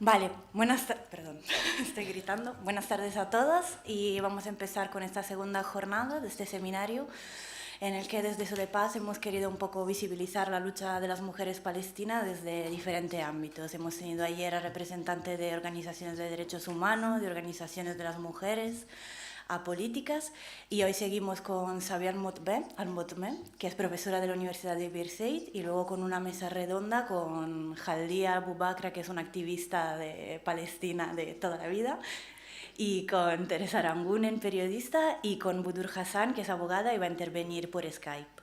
Vale, perdón, estoy gritando. Buenas tardes a todas y vamos a empezar con esta segunda jornada de este seminario en el que desde Sodepaz hemos querido un poco visibilizar la lucha de las mujeres palestinas desde diferentes ámbitos. Hemos tenido ayer a representantes de organizaciones de derechos humanos, de organizaciones de las mujeres, a políticas, y hoy seguimos con Xavier Al-Motme, que es profesora de la Universidad de Birzeit, y luego con una mesa redonda con Jaldia Bubakra, que es una activista de Palestina de toda la vida, y con Teresa Arangunen, periodista, y con Budur Hassan, que es abogada y va a intervenir por Skype.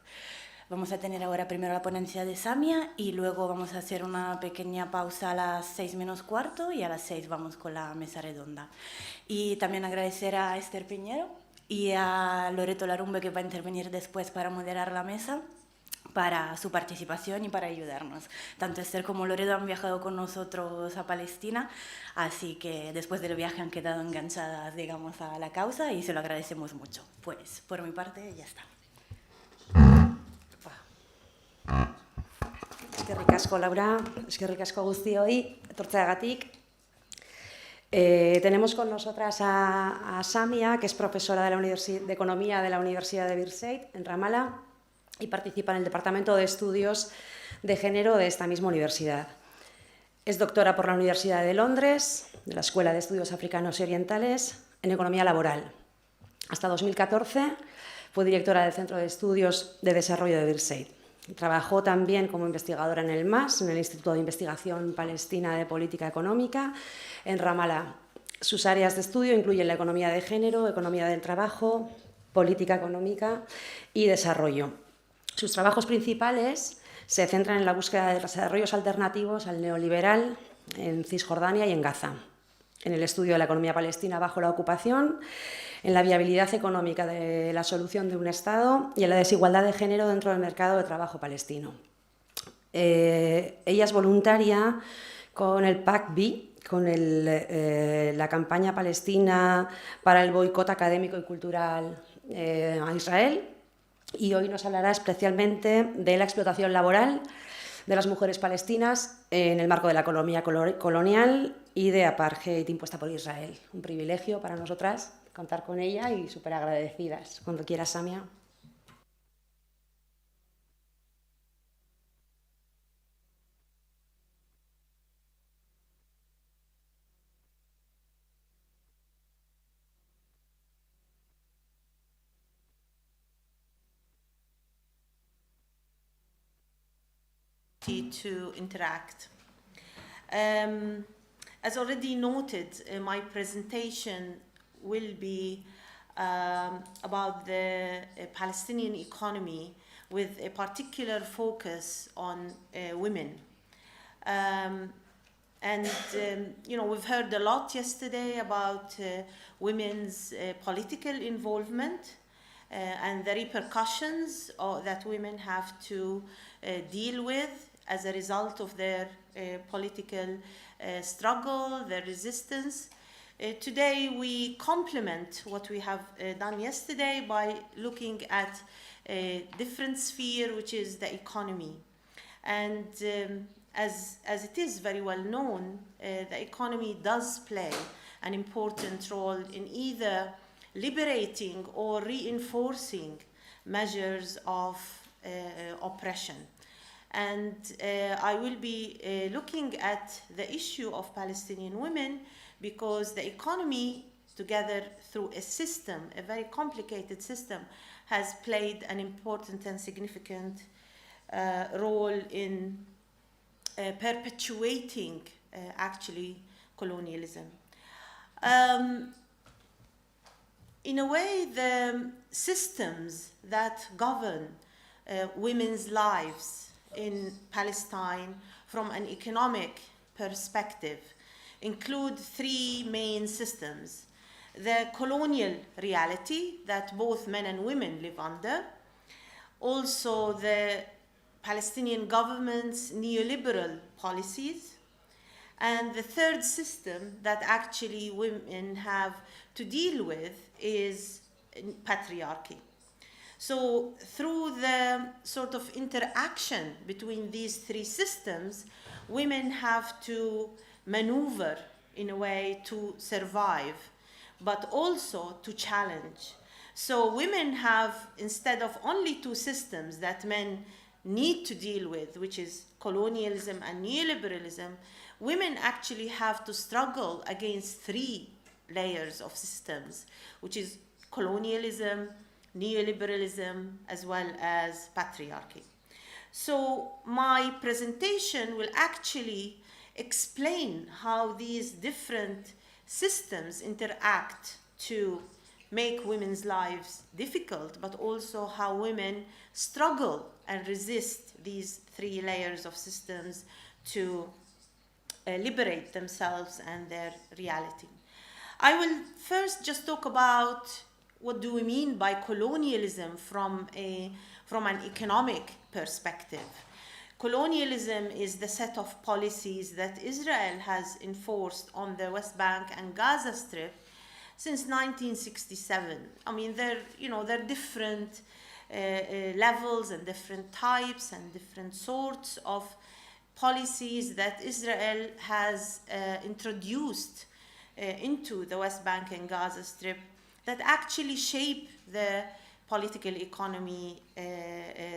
Vamos a tener ahora primero la ponencia de Samia y luego vamos a hacer una pequeña pausa a las 6 menos cuarto y a las 6 vamos con la mesa redonda. Y también agradecer a Esther Piñero y a Loreto Larumbe, que va a intervenir después para moderar la mesa, para su participación y para ayudarnos. Tanto Esther como Loreto han viajado con nosotros a Palestina, así que después del viaje han quedado enganchadas, digamos, a la causa y se lo agradecemos mucho. Pues por mi parte ya está. Eskerrik asko, Laura, eskerrik asko guztioi, etortzeagatik. Tenemos con nosotras a Samia, que es profesora de Economía de la Universidad de Birzeit, en Ramallah, y participa en el Departamento de Estudios de Género de esta misma universidad. Es doctora por la Universidad de Londres, de la Escuela de Estudios Africanos y Orientales, en Economía Laboral. Hasta 2014 fue directora del Centro de Estudios de Desarrollo de Birzeit. Trabajó también como investigadora en el MAS, en el Instituto de Investigación Palestina de Política Económica, en Ramallah. Sus áreas de estudio incluyen la economía de género, economía del trabajo, política económica y desarrollo. Sus trabajos principales se centran en la búsqueda de desarrollos alternativos al neoliberal en Cisjordania y en Gaza, en el estudio de la economía palestina bajo la ocupación, en la viabilidad económica de la solución de un Estado y en la desigualdad de género dentro del mercado de trabajo palestino. Ella es voluntaria con el PAC-B, con la campaña palestina para el boicot académico y cultural a Israel, y hoy nos hablará especialmente de la explotación laboral de las mujeres palestinas en el marco de la economía colonial y de apartheid impuesta por Israel. Un privilegio para nosotras contar con ella y súper agradecidas. Cuando quieras, Samia. To interact. As already noted, my presentation will be about the Palestinian economy with a particular focus on women. We've heard a lot yesterday about women's political involvement and the repercussions that women have to deal with as a result of their political struggle, their resistance. Today we complement what we have done yesterday by looking at a different sphere, which is the economy. And as it is very well known, the economy does play an important role in either liberating or reinforcing measures of oppression. And I will be looking at the issue of Palestinian women because the economy, together through a system, a very complicated system, has played an important and significant role in perpetuating, actually, colonialism. In a way, the systems that govern women's lives in Palestine from an economic perspective include three main systems. The colonial reality that both men and women live under, also the Palestinian government's neoliberal policies, and the third system that actually women have to deal with is patriarchy. So through the sort of interaction between these three systems, women have to maneuver in a way to survive, but also to challenge. So women have, instead of only two systems that men need to deal with, which is colonialism and neoliberalism, women actually have to struggle against three layers of systems, which is colonialism, neoliberalism, as well as patriarchy. So my presentation will actually explain how these different systems interact to make women's lives difficult, but also how women struggle and resist these three layers of systems to liberate themselves and their reality. I will first just talk about what do we mean by colonialism from an economic perspective. Colonialism is the set of policies that Israel has enforced on the West Bank and Gaza Strip since 1967. I mean, there are different levels and different types and different sorts of policies that Israel has introduced into the West Bank and Gaza Strip that actually shape the political economy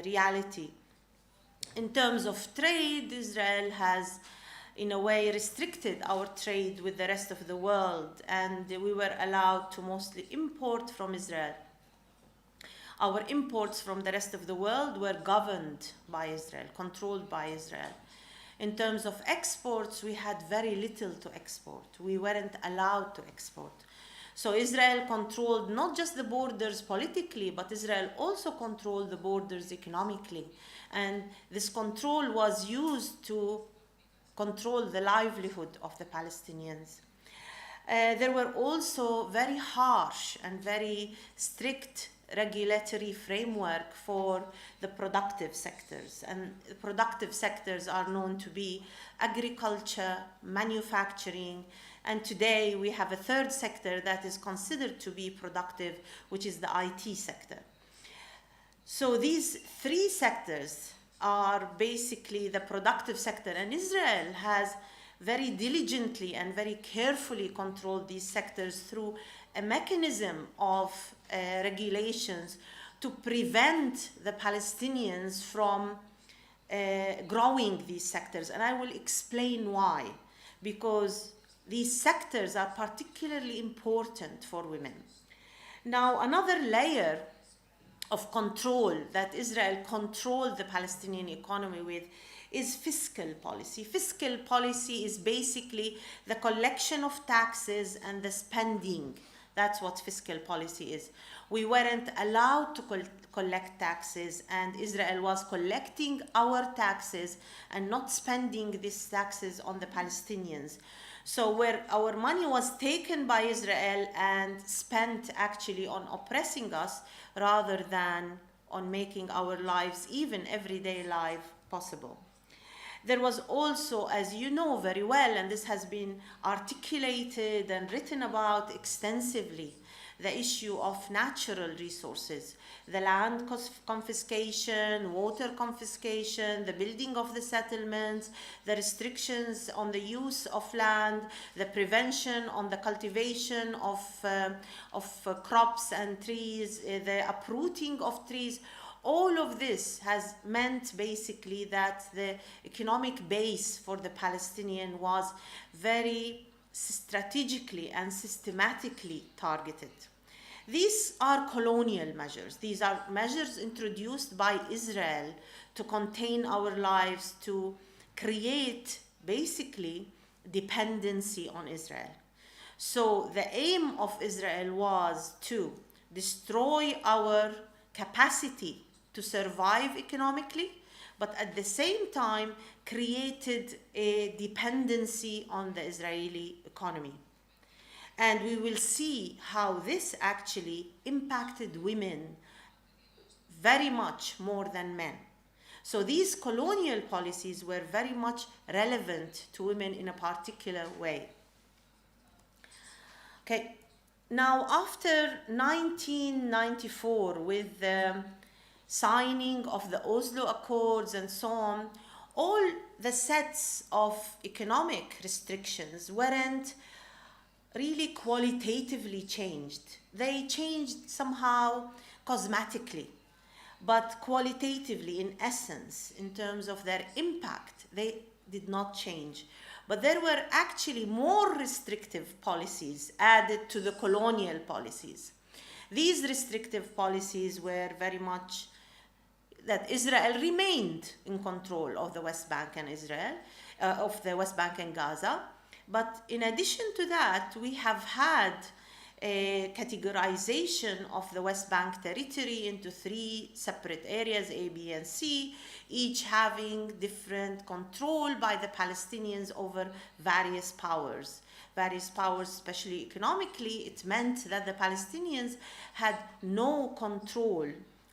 reality. In terms of trade, Israel has in a way restricted our trade with the rest of the world, and we were allowed to mostly import from Israel. Our imports from the rest of the world were governed by Israel, controlled by Israel. In terms of exports, we had very little to export. We weren't allowed to export. So Israel controlled not just the borders politically, but Israel also controlled the borders economically. And this control was used to control the livelihood of the Palestinians. There were also very harsh and very strict regulatory framework for the productive sectors. And the productive sectors are known to be agriculture, manufacturing, and today we have a third sector that is considered to be productive, which is the IT sector. So these three sectors are basically the productive sector, and Israel has very diligently and very carefully controlled these sectors through a mechanism of regulations to prevent the Palestinians from growing these sectors. And I will explain why. Because these sectors are particularly important for women. Now, another layer of control that Israel controlled the Palestinian economy with is fiscal policy. Fiscal policy is basically the collection of taxes and the spending. That's what fiscal policy is. We weren't allowed to collect taxes, and Israel was collecting our taxes and not spending these taxes on the Palestinians. So where our money was taken by Israel and spent actually on oppressing us rather than on making our lives, even everyday life, possible. There was also, as you know very well, and this has been articulated and written about extensively, the issue of natural resources, the land confiscation, water confiscation, the building of the settlements, the restrictions on the use of land, the prevention on the cultivation of crops and trees, the uprooting of trees. All of this has meant basically that the economic base for the Palestinian was very strategically and systematically targeted. These are colonial measures. These are measures introduced by Israel to contain our lives, to create basically dependency on Israel. So the aim of Israel was to destroy our capacity to survive economically, but at the same time created a dependency on the Israeli economy. And we will see how this actually impacted women very much more than men. So these colonial policies were very much relevant to women in a particular way. Okay, now after 1994, with the signing of the Oslo Accords and so on, all the sets of economic restrictions weren't really qualitatively changed. They changed somehow cosmetically, but qualitatively, in essence, in terms of their impact, they did not change. But there were actually more restrictive policies added to the colonial policies. These restrictive policies were very much that Israel remained in control of the West Bank and Gaza. But in addition to that, we have had a categorization of the West Bank territory into 3 separate areas, A, B, and C, each having different control by the Palestinians over various powers. Various powers, especially economically, it meant that the Palestinians had no control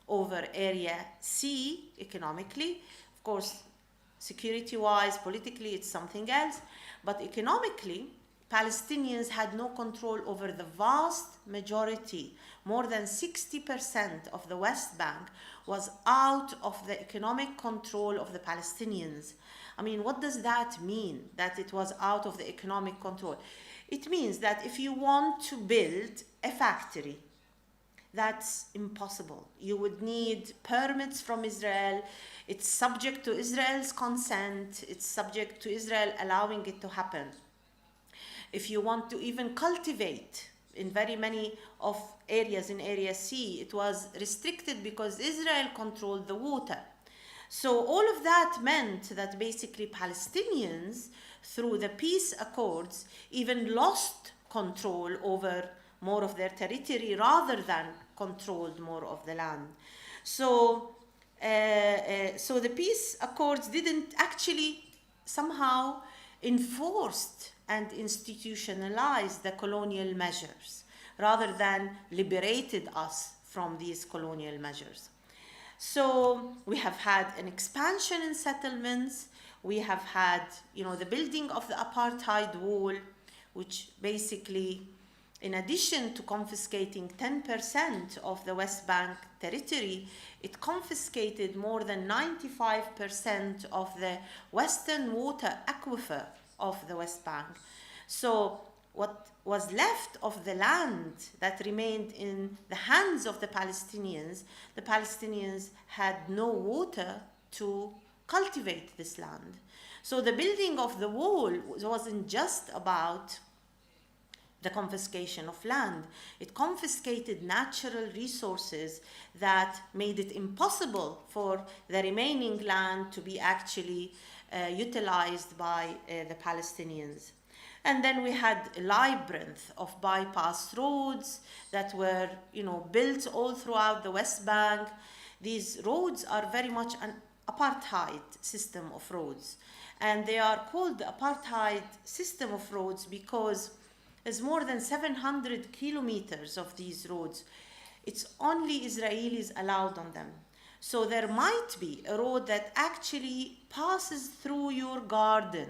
over Area C economically. Of course, security-wise, politically, it's something else. But economically, Palestinians had no control over the vast majority. More than 60% of the West Bank was out of the economic control of the Palestinians. I mean, what does that mean, that it was out of the economic control? It means that if you want to build a factory, that's impossible. You would need permits from Israel. It's subject to Israel's consent. It's subject to Israel allowing it to happen. If you want to even cultivate in very many of areas in Area C, it was restricted because Israel controlled the water. So all of that meant that basically Palestinians, through the peace accords, even lost control over more of their territory rather than controlled more of the land. So the peace accords didn't actually somehow enforce and institutionalize the colonial measures, rather than liberated us from these colonial measures. So we have had an expansion in settlements. We have had, the building of the apartheid wall, which basically, in addition to confiscating 10% of the West Bank territory, it confiscated more than 95% of the western water aquifer of the West Bank. So what was left of the land that remained in the hands of the Palestinians had no water to cultivate this land. So the building of the wall wasn't just about the confiscation of land. It confiscated natural resources that made it impossible for the remaining land to be actually utilized by the Palestinians. And then we had a labyrinth of bypass roads that were, built all throughout the West Bank. These roads are very much an apartheid system of roads. And they are called the apartheid system of roads because there's more than 700 kilometers of these roads. It's only Israelis allowed on them. So there might be a road that actually passes through your garden.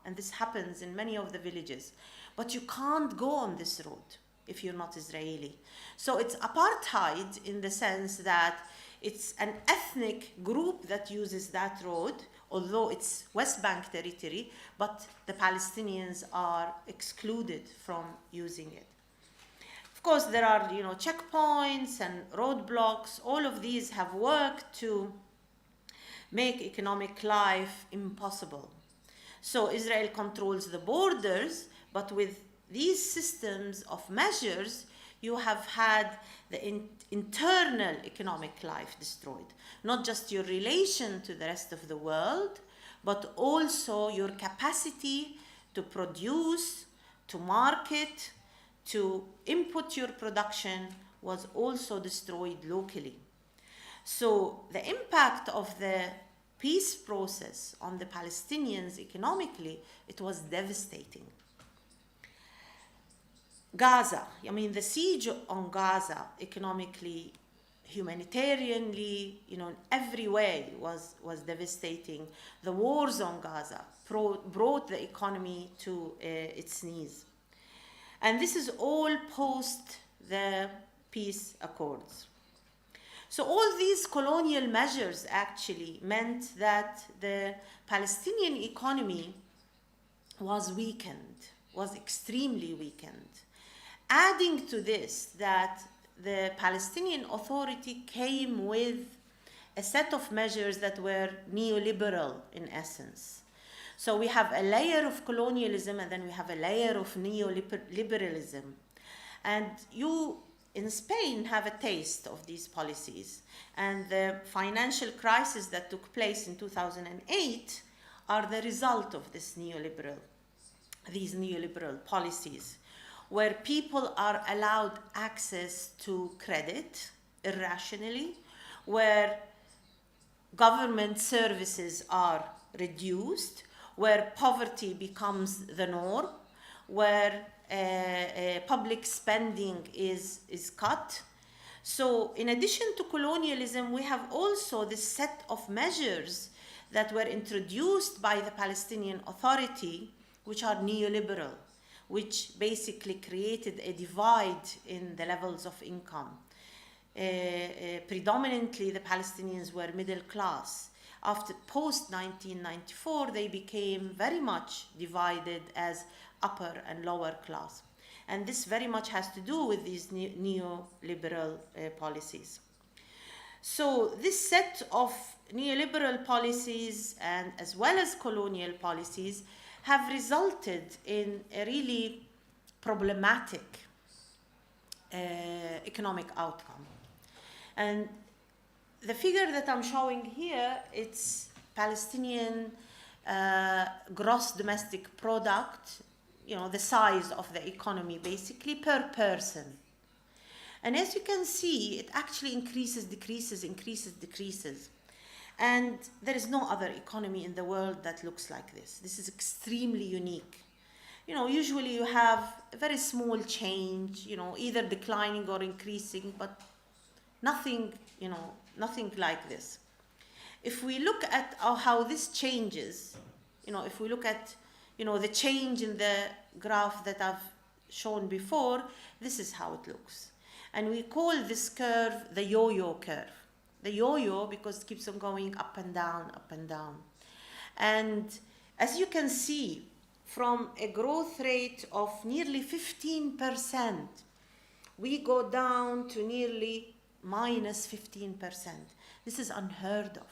And this happens in many of the villages. But you can't go on this road if you're not Israeli. So it's apartheid in the sense that it's an ethnic group that uses that road, although it's West Bank territory, but the Palestinians are excluded from using it. Of course, there are, checkpoints and roadblocks. All of these have worked to make economic life impossible. So Israel controls the borders, but with these systems of measures, you have had the internal economic life destroyed. Not just your relation to the rest of the world, but also your capacity to produce, to market, to input your production was also destroyed locally. So the impact of the peace process on the Palestinians economically, it was devastating. Gaza, the siege on Gaza economically, humanitarianly, in every way was devastating. The wars on Gaza brought the economy to its knees. And this is all post the peace accords. So all these colonial measures actually meant that the Palestinian economy was weakened, was extremely weakened. Adding to this, that the Palestinian Authority came with a set of measures that were neoliberal in essence. So we have a layer of colonialism, and then we have a layer of neoliberalism. And you, in Spain, have a taste of these policies. And the financial crisis that took place in 2008 are the result of these neoliberal policies, where people are allowed access to credit irrationally, where government services are reduced, where poverty becomes the norm, where public spending is cut. So in addition to colonialism, we have also this set of measures that were introduced by the Palestinian Authority, which are neoliberal, which basically created a divide in the levels of income. Predominantly, the Palestinians were middle class. After post-1994, they became very much divided as upper and lower class. And this very much has to do with these neoliberal policies. So this set of neoliberal policies, and as well as colonial policies, have resulted in a really problematic economic outcome. And the figure that I'm showing here, it's Palestinian gross domestic product, the size of the economy basically per person. And as you can see, it actually increases, decreases, increases, decreases. And there is no other economy in the world that looks like this. This is extremely unique. Usually you have a very small change, either declining or increasing, but nothing, nothing like this. If we look at how this changes, if we look at, the change in the graph that I've shown before, this is how it looks. And we call this curve the yo-yo curve. The yo-yo because it keeps on going up and down, up and down. And as you can see, from a growth rate of nearly 15%, we go down to nearly minus 15%. This is unheard of.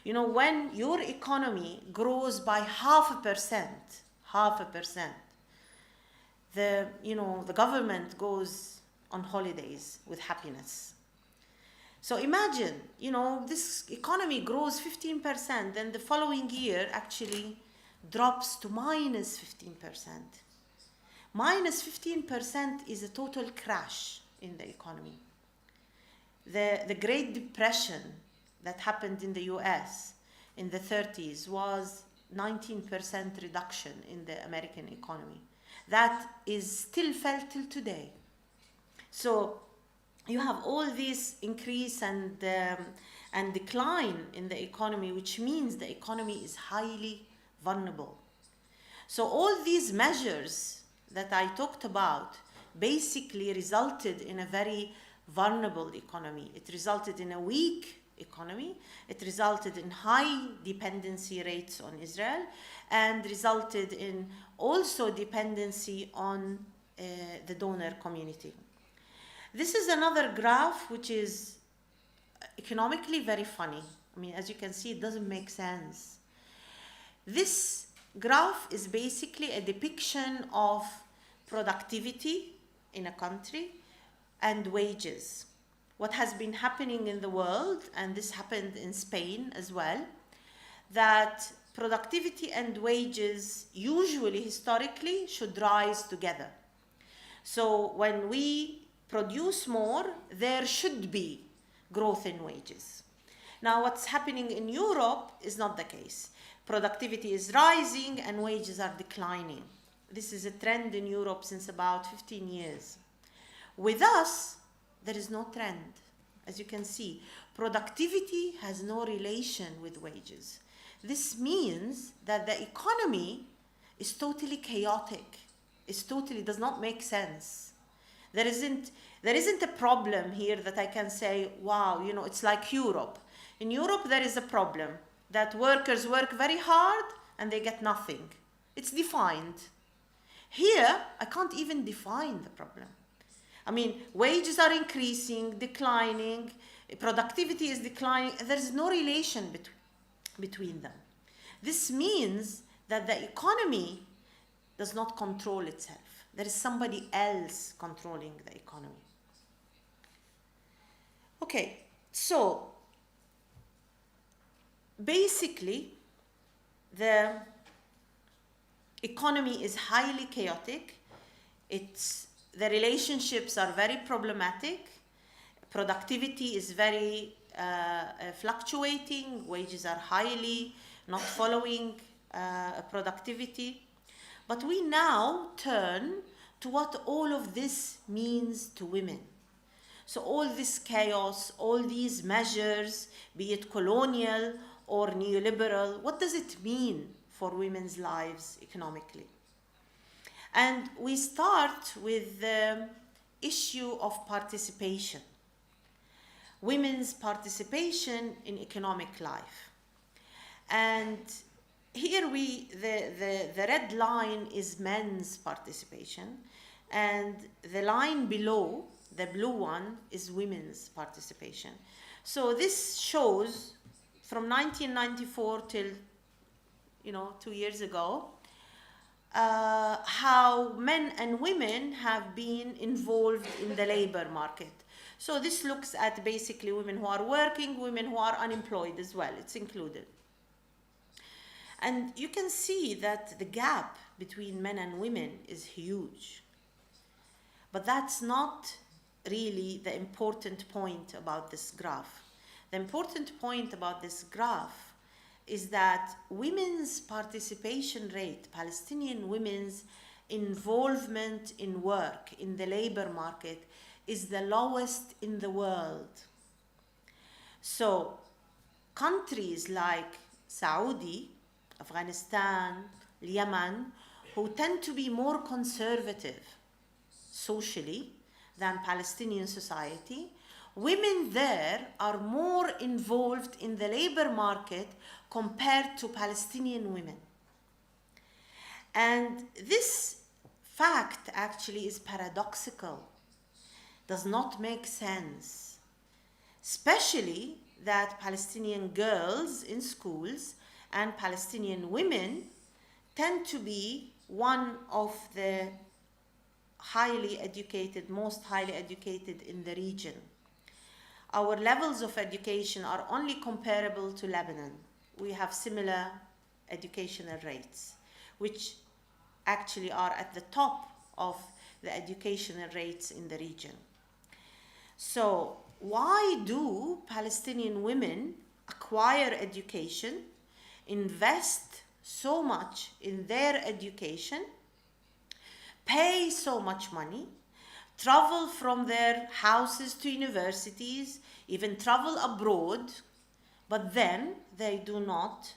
When your economy grows by 0.5%, the government goes on holidays with happiness. So imagine, this economy grows 15%, then the following year actually drops to minus 15%. Minus 15% is a total crash in the economy. The Great Depression that happened in the US in the 30s was 19% reduction in the American economy. That is still felt till today. So you have all this increase and decline in the economy, which means the economy is highly vulnerable. So all these measures that I talked about basically resulted in a very vulnerable economy. It resulted in a weak economy. It resulted in high dependency rates on Israel, and resulted in also dependency on the donor community. This is another graph which is economically very funny. As you can see, it doesn't make sense. This graph is basically a depiction of productivity in a country and wages. What has been happening in the world, and this happened in Spain as well, that productivity and wages usually, historically, should rise together. So when we produce more, there should be growth in wages. Now, what's happening in Europe is not the case. Productivity is rising and wages are declining. This is a trend in Europe since about 15 years. With us, there is no trend. As you can see, productivity has no relation with wages. This means that the economy is totally chaotic. It totally does not make sense. There isn't There isn't a problem here that I can say, wow, you know, it's like Europe. In Europe, there is a problem that workers work very hard and they get nothing. It's defined. Here, I can't even define the problem. I mean, wages are increasing, declining, productivity is declining. There's no relation between them. This means that the economy does not control itself. There is somebody else controlling the economy. Okay, so basically, the economy is highly chaotic. The relationships are very problematic. Productivity is very fluctuating. Wages are highly not following productivity. But we now turn to what all of this means to women. So all this chaos, all these measures, be it colonial or neoliberal, what does it mean for women's lives economically? And we start with the issue of participation, women's participation in economic life. And here the red line is men's participation, and the line below, the blue one, is women's participation. So this shows from 1994 till, 2 years ago, how men and women have been involved in the labor market. So this looks at basically women who are working, women who are unemployed as well, it's included. And you can see that the gap between men and women is huge. But that's not really the important point about this graph. The important point about this graph is that women's participation rate, Palestinian women's involvement in work, in the labor market, is the lowest in the world. So countries like Saudi, Afghanistan, Yemen, who tend to be more conservative socially than Palestinian society, women there are more involved in the labor market compared to Palestinian women. And this fact actually is paradoxical, does not make sense, especially that Palestinian girls in schools and Palestinian women tend to be one of the highly educated, most highly educated in the region. Our levels of education are only comparable to Lebanon. We have similar educational rates, which actually are at the top of the educational rates in the region. So why do Palestinian women acquire education, invest so much in their education, pay so much money, travel from their houses to universities, even travel abroad, but then they do not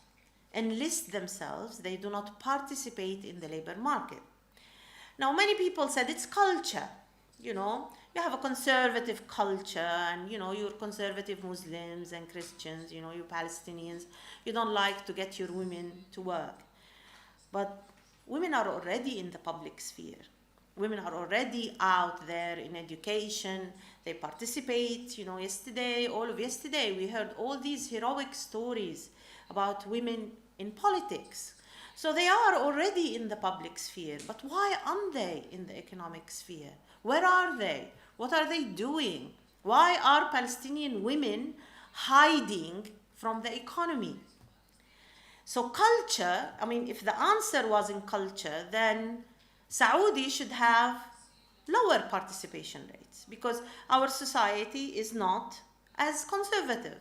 enlist themselves, they do not participate in the labor market? Now, many people said it's culture. You have a conservative culture, and you're conservative Muslims and Christians, you Palestinians, you don't like to get your women to work. But women are already in the public sphere. Women are already out there in education. They participate. All of yesterday, we heard all these heroic stories about women in politics. So they are already in the public sphere. But why aren't they in the economic sphere? Where are they? What are they doing? Why are Palestinian women hiding from the economy? So culture, if the answer was in culture, then Saudi should have lower participation rates because our society is not as conservative.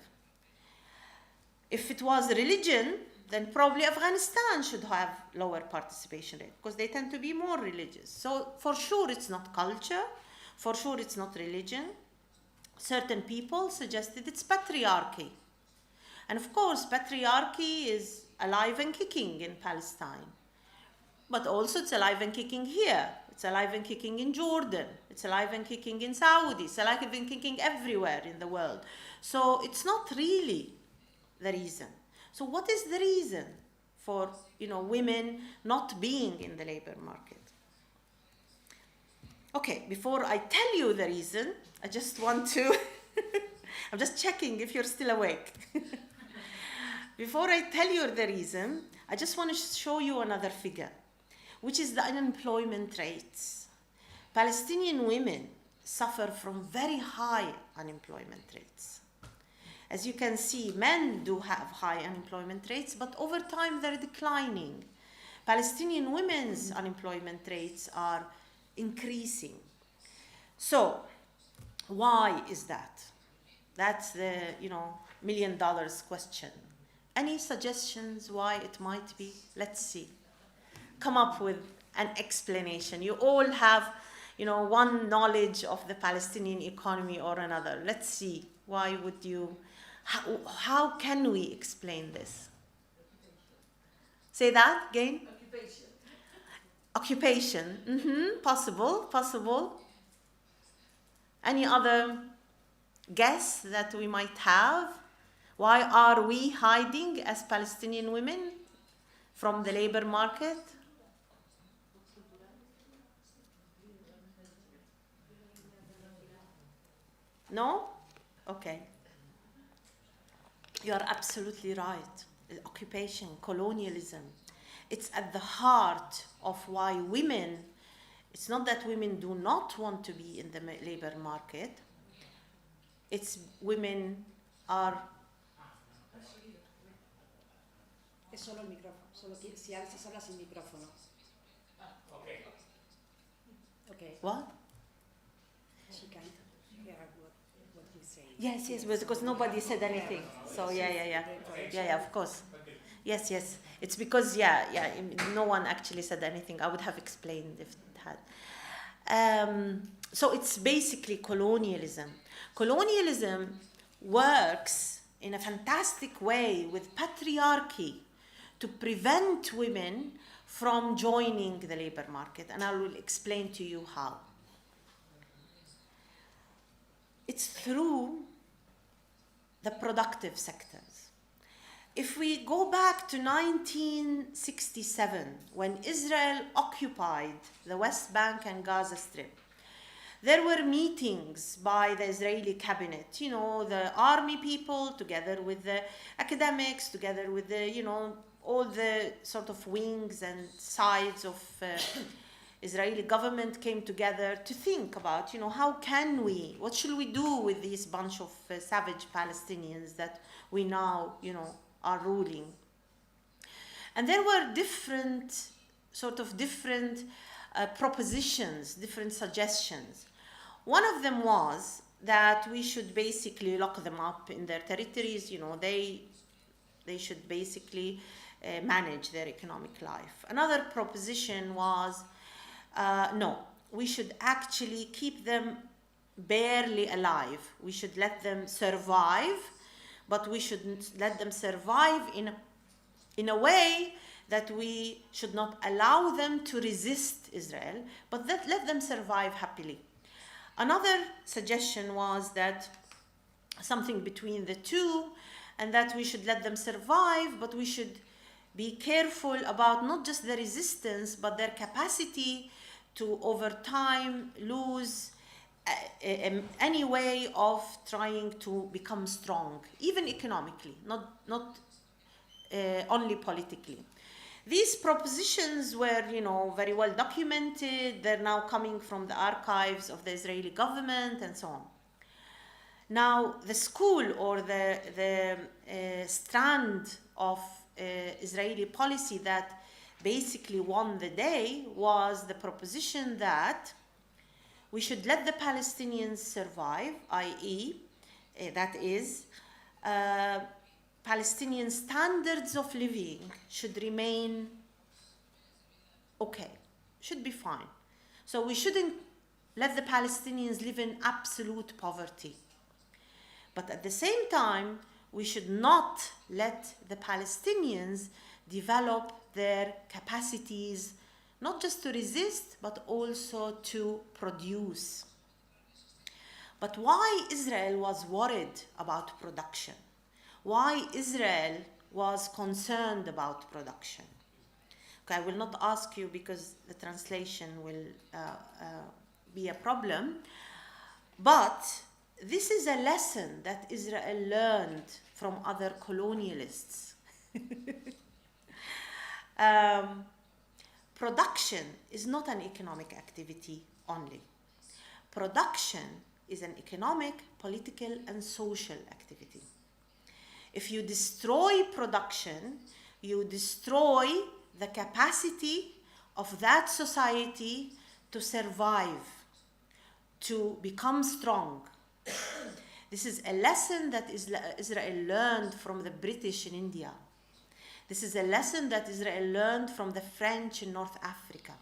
If it was religion, then probably Afghanistan should have lower participation rate because they tend to be more religious. So for sure it's not culture, for sure it's not religion. Certain people suggested it's patriarchy. And of course, patriarchy is alive and kicking in Palestine. But also it's alive and kicking here. It's alive and kicking in Jordan. It's alive and kicking in Saudi. It's alive and kicking everywhere in the world. So it's not really the reason. So what is the reason for, women not being in the labor market? Okay, before I tell you the reason, I just want to, I'm just checking if you're still awake. Before I tell you the reason, I just want to show you another figure, which is the unemployment rates. Palestinian women suffer from very high unemployment rates. As you can see, men do have high unemployment rates, but over time they're declining. Palestinian women's unemployment rates are increasing. So, why is that? That's the, $1 million question. Any suggestions why it might be? Let's see. Come up with an explanation. You all have, one knowledge of the Palestinian economy or another. Let's see. Why would you, how can we explain this? Say that again? Occupation. Possible. Any other guess that we might have? Why are we hiding as Palestinian women from the labor market? No? Okay. You are absolutely right. Occupation, colonialism. It's at the heart of why women, it's not that women do not want to be in the labor market, it's women are... Es solo el micrófono, solo si a veces habla sin micrófono. Okay. What? She can't hear what you say. Yes, because nobody said anything. So yeah, of course. Yes. It's because, no one actually said anything. I would have explained if it had. So it's basically colonialism. Colonialism works in a fantastic way with patriarchy to prevent women from joining the labor market. And I will explain to you how. It's through the productive sectors. If we go back to 1967, when Israel occupied the West Bank and Gaza Strip, there were meetings by the Israeli cabinet, the army people, together with the academics, together with the, all the sort of wings and sides of Israeli government came together to think about, what should we do with this bunch of savage Palestinians that we now, are ruling. And there were different propositions, different suggestions. One of them was that we should basically lock them up in their territories, they should basically manage their economic life. Another proposition was, no, we should actually keep them barely alive. We should let them survive, but we shouldn't let them survive in a way that we should not allow them to resist Israel, but let them survive happily. Another suggestion was that something between the two, and that we should let them survive, but we should be careful about not just the resistance, but their capacity to, over time, lose any way of trying to become strong, even economically, not only politically. These propositions were, very well documented. They're now coming from the archives of the Israeli government and so on. Now, the school or the strand of Israeli policy that basically won the day was the proposition that we should let the Palestinians survive, i.e., that is, Palestinian standards of living should remain okay, should be fine. So we shouldn't let the Palestinians live in absolute poverty. But at the same time, we should not let the Palestinians develop their capacities not just to resist, but also to produce. But why Israel was worried about production? Why Israel was concerned about production? Okay, I will not ask you because the translation will be a problem, but this is a lesson that Israel learned from other colonialists. Production is not an economic activity only. Production is an economic, political, and social activity. If you destroy production, you destroy the capacity of that society to survive, to become strong. This is a lesson that Israel learned from the British in India. This is a lesson that Israel learned from the French in North Africa.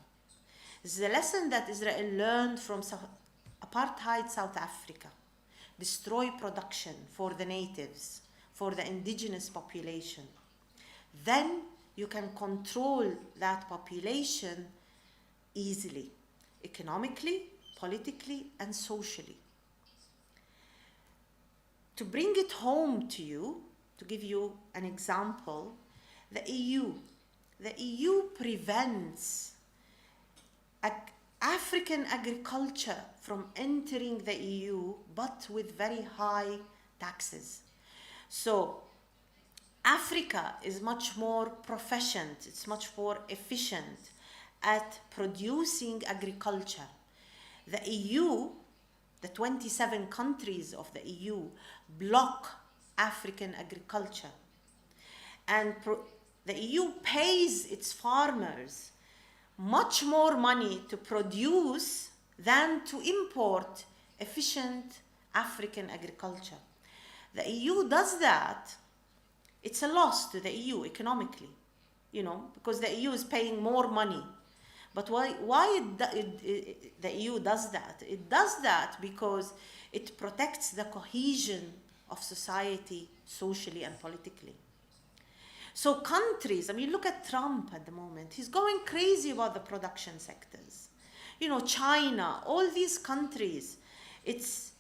This is a lesson that Israel learned from apartheid South Africa. Destroy production for the natives, for the indigenous population. Then you can control that population easily, economically, politically, and socially. To bring it home to you, to give you an example, the EU prevents African agriculture from entering the EU, but with very high taxes. So Africa is much more proficient, it's much more efficient at producing agriculture. The EU, the 27 countries of the EU, block African agriculture. And the EU pays its farmers much more money to produce than to import efficient African agriculture. The EU does that. It's a loss to the EU economically, because the EU is paying more money. But why the EU does that? It does that because it protects the cohesion of society socially and politically. So countries, look at Trump at the moment. He's going crazy about the production sectors. China, all these countries, it's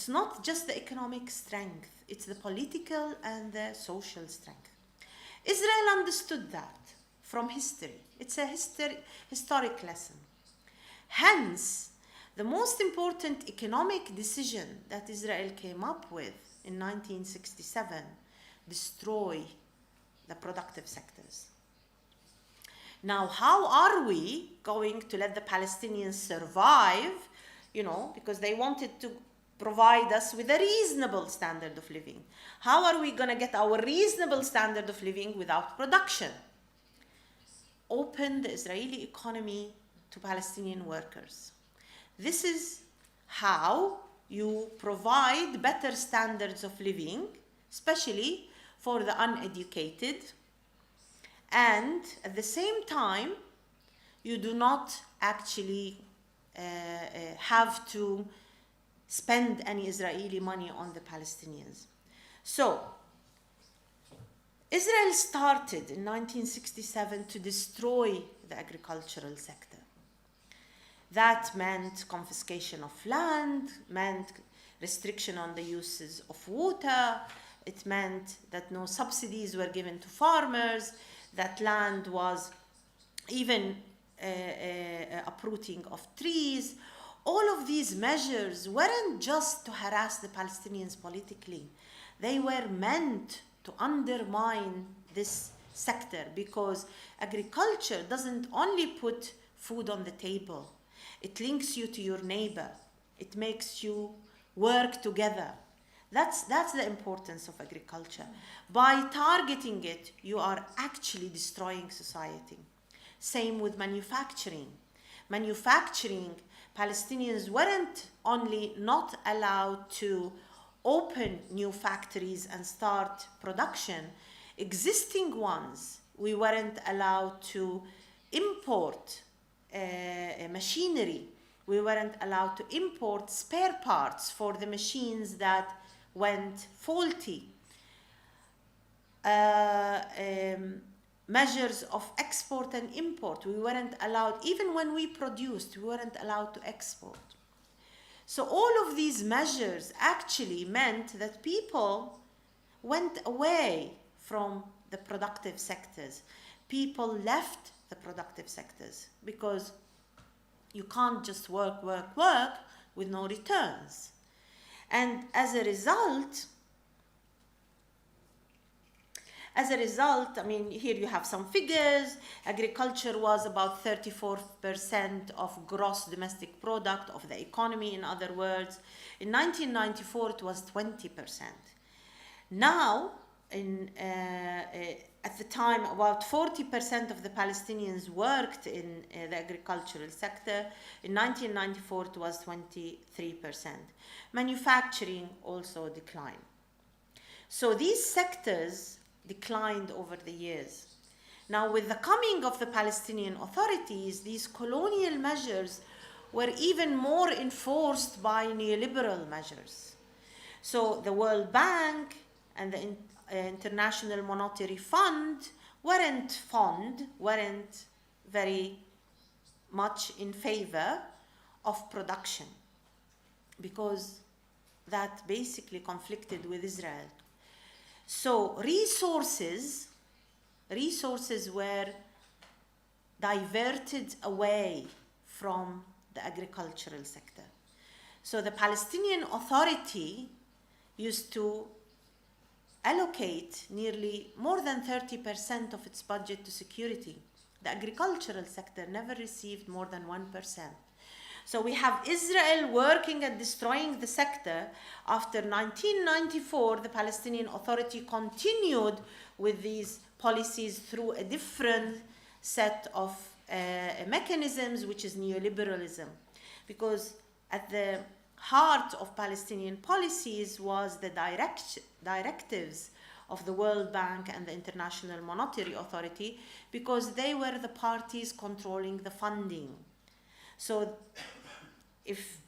not just the economic strength, it's the political and the social strength. Israel understood that from history. It's a historic lesson. Hence, the most important economic decision that Israel came up with in 1967, destroy the productive sectors. Now, how are we going to let the Palestinians survive, because they wanted to provide us with a reasonable standard of living. How are we going to get our reasonable standard of living without production? Open the Israeli economy to Palestinian workers. This is how you provide better standards of living, especially for the uneducated, and at the same time, you do not actually have to spend any Israeli money on the Palestinians. So, Israel started in 1967 to destroy the agricultural sector. That meant confiscation of land, meant restriction on the uses of water. It meant that no subsidies were given to farmers, that land was even uprooting of trees. All of these measures weren't just to harass the Palestinians politically. They were meant to undermine this sector, because agriculture doesn't only put food on the table. It links you to your neighbor. It makes you work together. That's the importance of agriculture. By targeting it, you are actually destroying society. Same with manufacturing. Manufacturing, Palestinians weren't only not allowed to open new factories and start production, existing ones, we weren't allowed to import machinery. We weren't allowed to import spare parts for the machines that went faulty. measures of export and import. We weren't allowed, even when we produced, we weren't allowed to export. So all of these measures actually meant that people went away from the productive sectors. People left the productive sectors because you can't just work with no returns. And as a result, I mean, here you have some figures. Agriculture was about 34% of gross domestic product of the economy, in other words. In 1994, it was 20%. Now, at the time, about 40% of the Palestinians worked in the agricultural sector. In 1994, it was 23%. Manufacturing also declined. So these sectors declined over the years. Now, with the coming of the Palestinian authorities, these colonial measures were even more enforced by neoliberal measures. So the World Bank and the International Monetary Fund weren't very much in favor of production, because that basically conflicted with Israel. So resources were diverted away from the agricultural sector. So the Palestinian Authority used to allocate nearly more than 30% of its budget to security. The agricultural sector never received more than 1%. So we have Israel working at destroying the sector. After 1994, the Palestinian Authority continued with these policies through a different set of mechanisms, which is neoliberalism. Because at the heart of Palestinian policies was the directives of the World Bank and the International Monetary Authority, because they were the parties controlling the funding. So if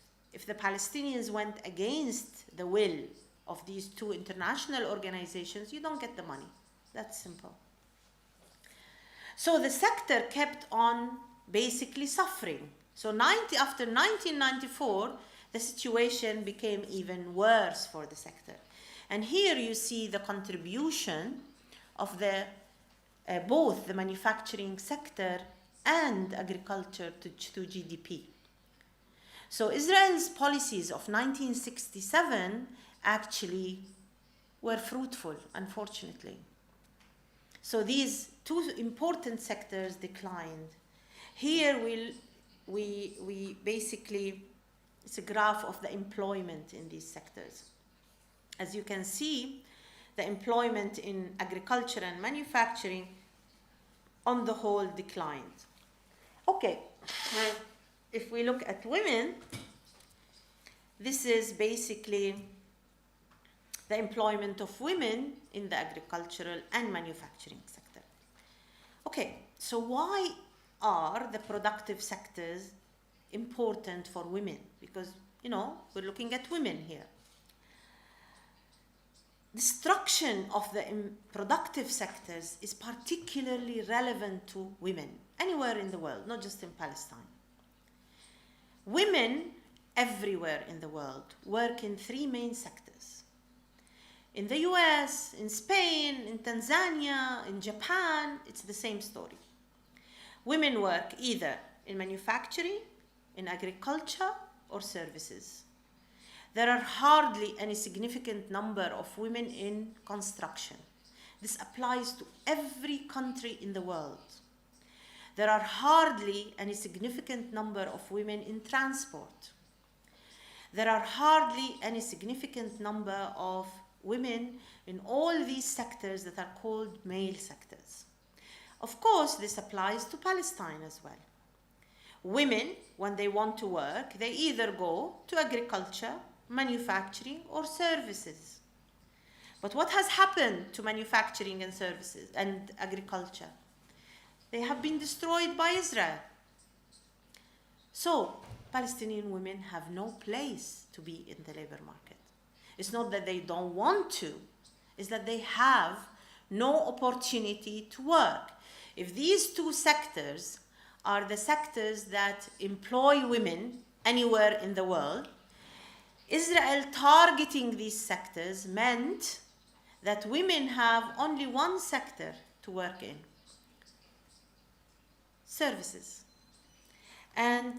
the Palestinians went against the will of these two international organizations, you don't get the money. That's simple. So the sector kept on basically suffering. So after 1994, the situation became even worse for the sector. And here you see the contribution of both the manufacturing sector and agriculture to GDP. So Israel's policies of 1967 actually were fruitful, unfortunately. So these two important sectors declined. Here we basically, it's a graph of the employment in these sectors. As you can see, the employment in agriculture and manufacturing on the whole declined. Okay, if we look at women, this is basically the employment of women in the agricultural and manufacturing sector. Okay, so why are the productive sectors important for women? Because, you know, we're looking at women here. Destruction of the productive sectors is particularly relevant to women anywhere in the world, not just in Palestine. Women everywhere in the world work in three main sectors. In the US, in Spain, in Tanzania, in Japan, it's the same story. Women work either in manufacturing, in agriculture, or services. There are hardly any significant number of women in construction. This applies to every country in the world. There are hardly any significant number of women in transport. There are hardly any significant number of women in all these sectors that are called male sectors. Of course, this applies to Palestine as well. Women, when they want to work, they either go to agriculture, manufacturing, or services. But what has happened to manufacturing and services and agriculture? They have been destroyed by Israel. So, Palestinian women have no place to be in the labor market. It's not that they don't want to, it's that they have no opportunity to work. if these two sectors are the sectors that employ women anywhere in the world, Israel targeting these sectors meant that women have only one sector to work in: services. And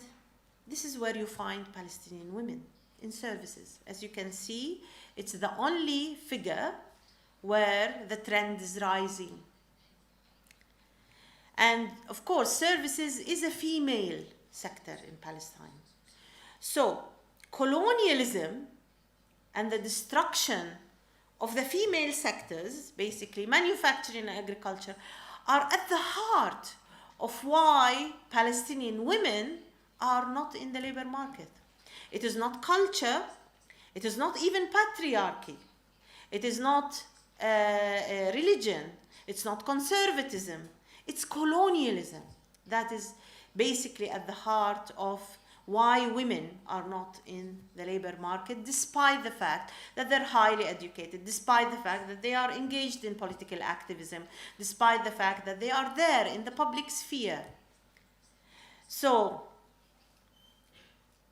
this is where you find Palestinian women, in services. As you can see, it's the only figure where the trend is rising. And of course, services is a female sector in Palestine. So colonialism and the destruction of the female sectors, basically manufacturing and agriculture, are at the heart of why Palestinian women are not in the labor market. It is not culture, it is not even patriarchy, it is not religion, it's not conservatism, it's colonialism that is basically at the heart of why women are not in the labor market, despite the fact that they're highly educated, despite the fact that they are engaged in political activism, despite the fact that they are there in the public sphere. So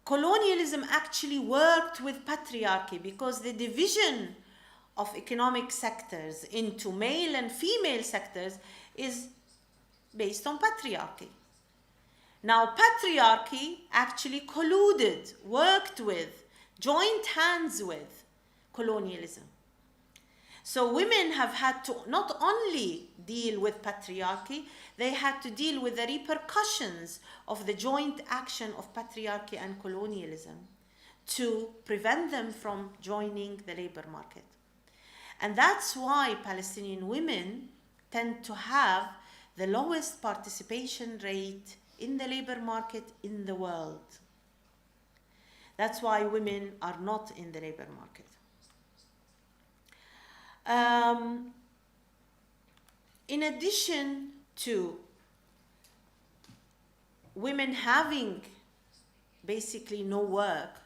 colonialism actually worked with patriarchy, because the division of economic sectors into male and female sectors is based on patriarchy. Now, patriarchy actually colluded, worked with, joined hands with colonialism. So women have had to not only deal with patriarchy, they had to deal with the repercussions of the joint action of patriarchy and colonialism to prevent them from joining the labor market. And that's why Palestinian women tend to have the lowest participation rate in the labor market in the world. That's why women are not in the labor market. In addition to women having basically no work,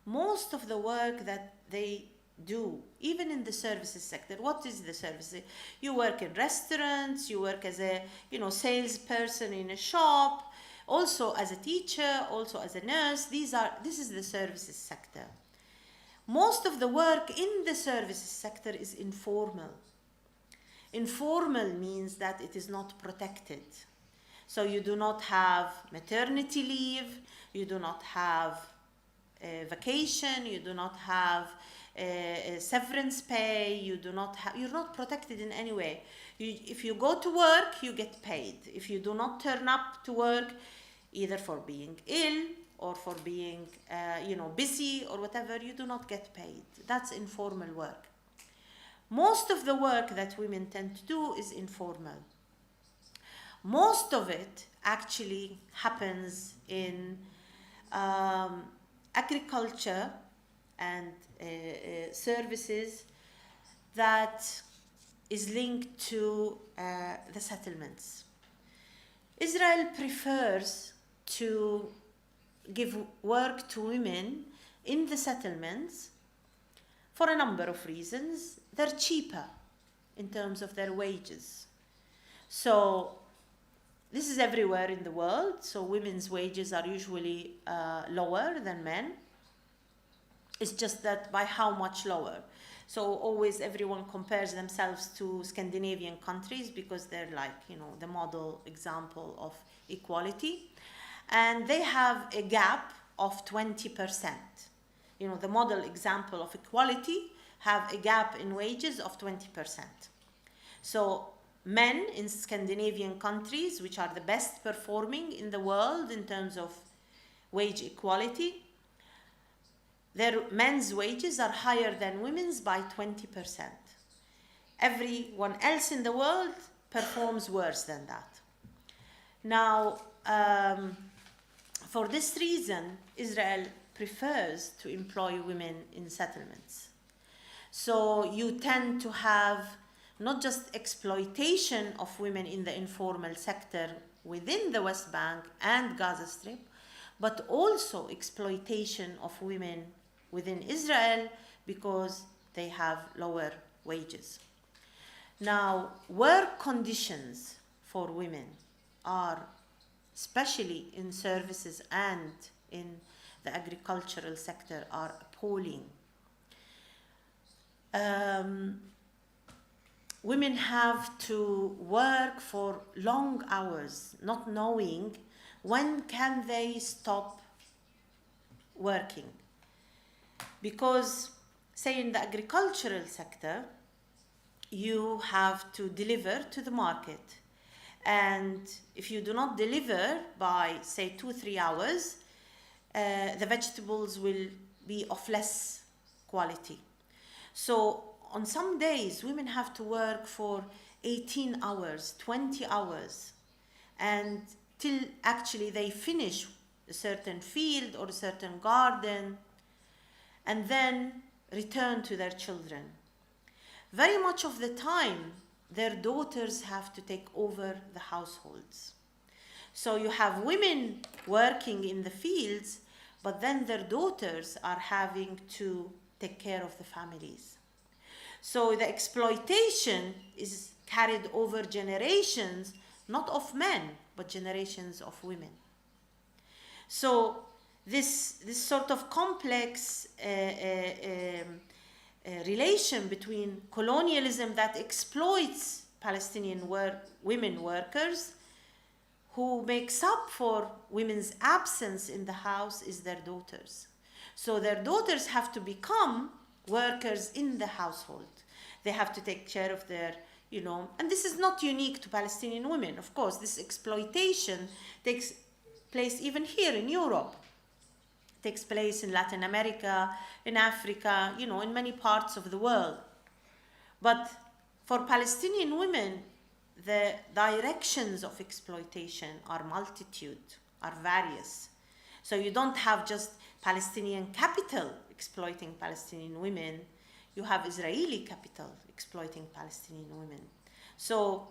most of the work that they do, even in the services sector, what is the services? You work in restaurants, you work as a salesperson in a shop, also as a teacher, also as a nurse. This is the services sector. Most of the work in the services sector is informal. Informal means that it is not protected. So you do not have maternity leave, you do not have vacation, you do not have severance pay, you're not protected in any way. If you go to work, you get paid. If you do not turn up to work, either for being ill or for being busy or whatever, you do not get paid. That's informal work. Most of the work that women tend to do is informal. Most of it actually happens in agriculture and services that is linked to the settlements. Israel prefers to give work to women in the settlements for a number of reasons. They're cheaper in terms of their wages. So this is everywhere in the world. So women's wages are usually lower than men. It's just that by how much lower. So always everyone compares themselves to Scandinavian countries because they're like, the model example of equality. And they have a gap of 20%. The model example of equality have a gap in wages of 20%. So men in Scandinavian countries, which are the best performing in the world in terms of wage equality, their men's wages are higher than women's by 20%. Everyone else in the world performs worse than that. Now, for this reason, Israel prefers to employ women in settlements. So you tend to have not just exploitation of women in the informal sector within the West Bank and Gaza Strip, but also exploitation of women within Israel because they have lower wages. Now, work conditions for women are, especially in services and in the agricultural sector, are appalling. Women have to work for long hours, not knowing when can they stop working. Because, say, in the agricultural sector, you have to deliver to the market. And if you do not deliver by, say, 2-3 hours, the vegetables will be of less quality. So on some days, women have to work for 18 hours, 20 hours, and till actually they finish a certain field or a certain garden, and then return to their children. Very much of the time, their daughters have to take over the households. So you have women working in the fields, but then their daughters are having to take care of the families. So the exploitation is carried over generations, not of men, but generations of women. So this sort of complex relation between colonialism that exploits Palestinian women workers, who makes up for women's absence in the house, is their daughters. So their daughters have to become workers in the household. They have to take care of their, and this is not unique to Palestinian women. Of course, this exploitation takes place even here in Europe. It takes place in Latin America, in Africa, in many parts of the world. But for Palestinian women, the directions of exploitation are multitude, are various. So you don't have just Palestinian capital exploiting Palestinian women, you have Israeli capital exploiting Palestinian women. So,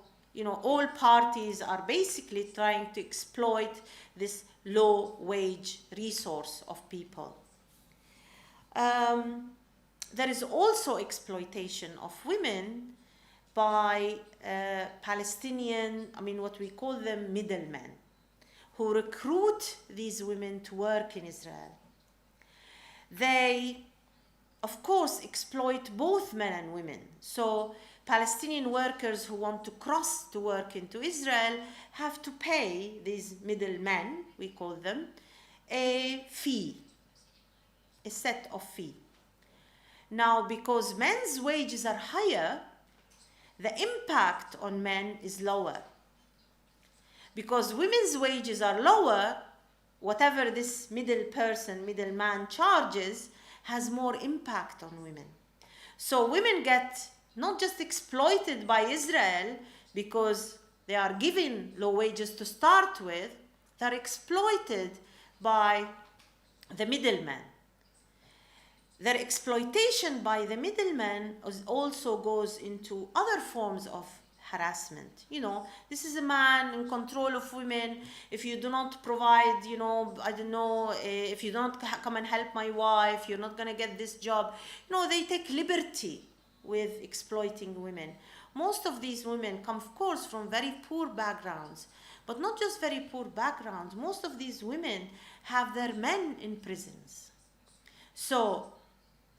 all parties are basically trying to exploit this low wage resource of people. There is also exploitation of women by Palestinian, what we call them middlemen, who recruit these women to work in Israel. They, of course, exploit both men and women. So Palestinian workers who want to cross to work into Israel have to pay these middlemen, we call them, a fee, a set of fee. Now, because men's wages are higher, the impact on men is lower. Because women's wages are lower, whatever this middleman charges has more impact on women. So women get not just exploited by Israel because they are given low wages to start with, they're exploited by the middleman. Their exploitation by the middleman also goes into other forms of harassment. This is a man in control of women. If you do not provide, if you don't come and help my wife, you're not going to get this job. They take liberty with exploiting women. Most of these women come, of course, from very poor backgrounds, but not just very poor backgrounds. Most of these women have their men in prisons. So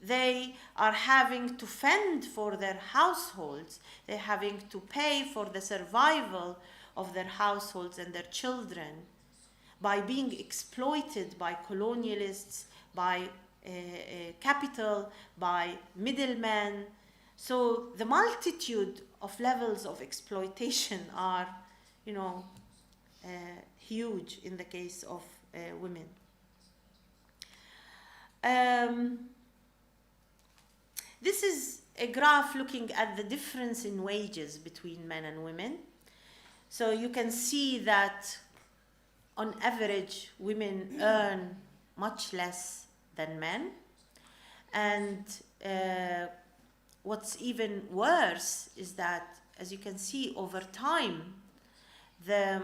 they are having to fend for their households. They're having to pay for the survival of their households and their children by being exploited by colonialists, by capital, by middlemen. So the multitude of levels of exploitation are, huge in the case of women. This is a graph looking at the difference in wages between men and women. So you can see that on average, women earn much less than men. And what's even worse is that, as you can see, over time, the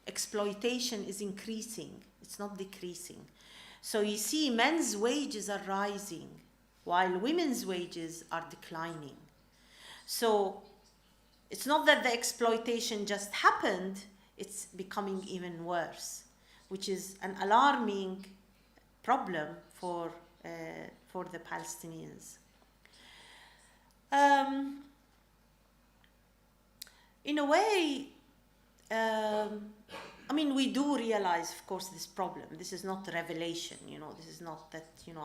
exploitation is increasing. It's not decreasing. So you see men's wages are rising, while women's wages are declining. So it's not that the exploitation just happened, it's becoming even worse, which is an alarming problem for the Palestinians. In a way, I mean, we do realize, of course, this problem. This is not a revelation, you know. This is not that, you know,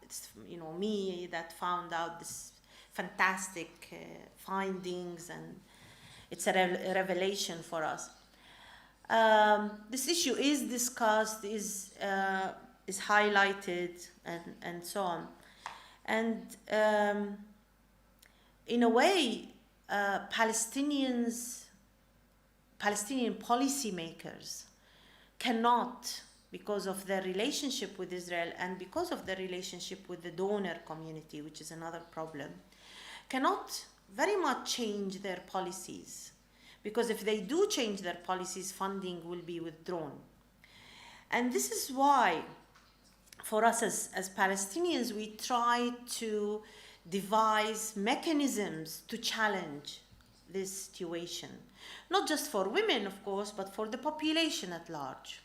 it's, you know, me that found out this fantastic findings, and it's a revelation for us. This issue is discussed, is highlighted, and so on. And in a way, Palestinian policymakers cannot, because of their relationship with Israel and because of their relationship with the donor community, which is another problem, cannot very much change their policies. Because if they do change their policies, funding will be withdrawn. And this is why, for us as Palestinians, we try to devise mechanisms to challenge this situation. Not just for women, of course, but for the population at large.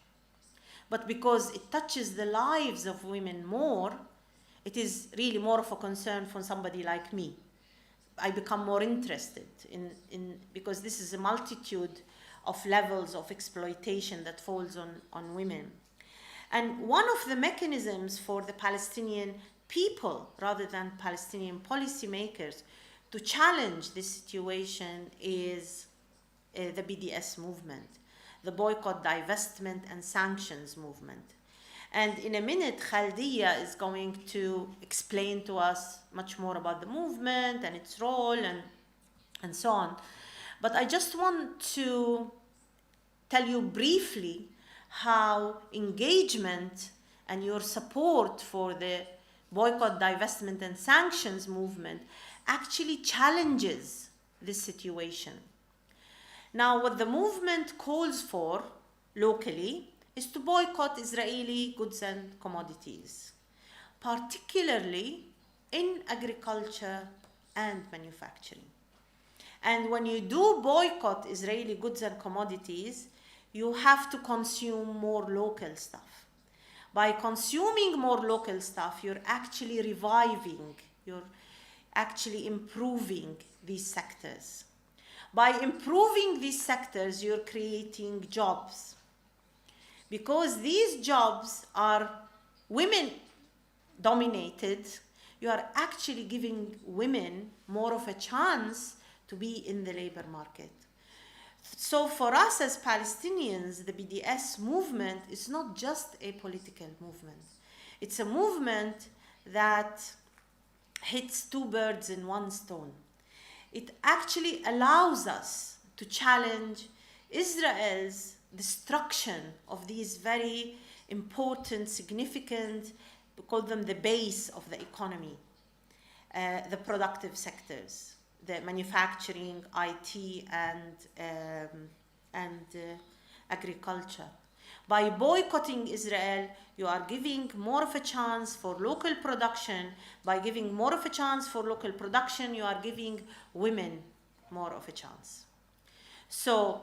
But because it touches the lives of women more, it is really more of a concern for somebody like me. I become more interested in because this is a multitude of levels of exploitation that falls on women. And one of the mechanisms for the Palestinian people, rather than Palestinian policymakers, to challenge this situation is the BDS movement, the boycott, divestment, and sanctions movement. And in a minute, Khaldiya is going to explain to us much more about the movement and its role and so on. But I just want to tell you briefly how engagement and your support for the boycott, divestment, and sanctions movement actually challenges this situation. Now, what the movement calls for locally is to boycott Israeli goods and commodities, particularly in agriculture and manufacturing. And when you do boycott Israeli goods and commodities, you have to consume more local stuff. By consuming more local stuff, you're actually reviving, you're actually improving these sectors. By improving these sectors, you're creating jobs. Because these jobs are women-dominated, you are actually giving women more of a chance to be in the labor market. So for us as Palestinians, the BDS movement is not just a political movement. It's a movement that hits two birds in one stone. It actually allows us to challenge Israel's destruction of these very important, significant, we call them the base of the economy, the productive sectors, the manufacturing, IT, and agriculture. By boycotting Israel, you are giving more of a chance for local production. By giving more of a chance for local production, you are giving women more of a chance. So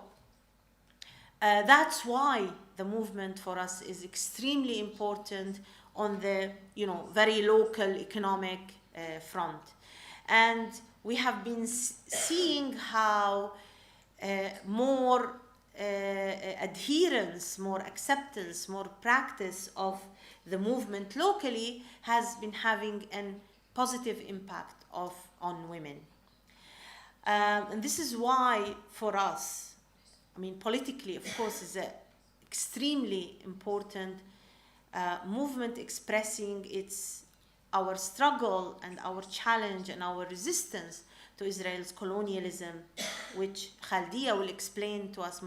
that's why the movement for us is extremely important on the, you know, very local economic front. And we have been seeing how more adherence, more acceptance, more practice of the movement locally has been having a positive impact on women. And this is why for us, I mean, politically, of course, is an extremely important movement expressing our struggle and our challenge and our resistance to Israel's colonialism, which Khaldiya will explain to us,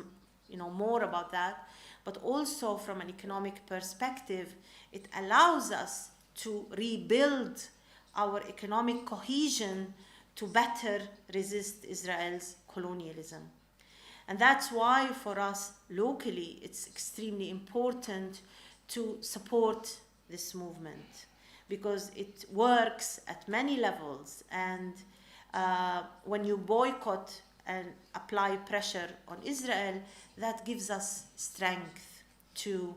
you know, more about that. But also from an economic perspective, it allows us to rebuild our economic cohesion to better resist Israel's colonialism. And that's why for us locally, it's extremely important to support this movement, because it works at many levels and when you boycott and apply pressure on Israel, that gives us strength to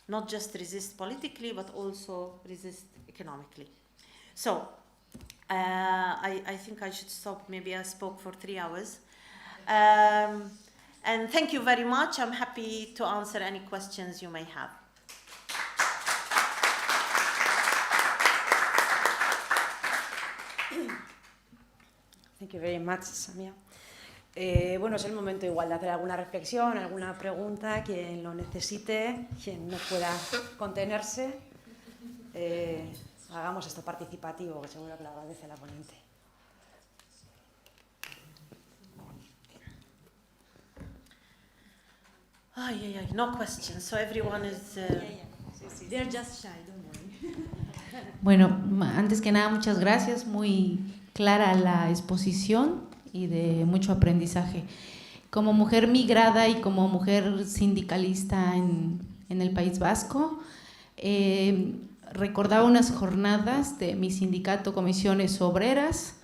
not just resist politically, but also resist economically. So, I think I should stop. Maybe I spoke for 3 hours. And thank you very much. I'm happy to answer any questions you may have. Thank you very much, Samia. Bueno, es el momento igual de hacer alguna reflexión, alguna pregunta, quien lo necesite, quien no pueda contenerse. Hagamos esto participativo, que seguro que lo agradece la ponente. No questions, so everyone is... They're just shy, don't worry. Bueno, antes que nada, muchas gracias, muy clara la exposición y de mucho aprendizaje. Como mujer migrada y como mujer sindicalista en el País Vasco, recordaba unas jornadas de mi sindicato Comisiones Obreras,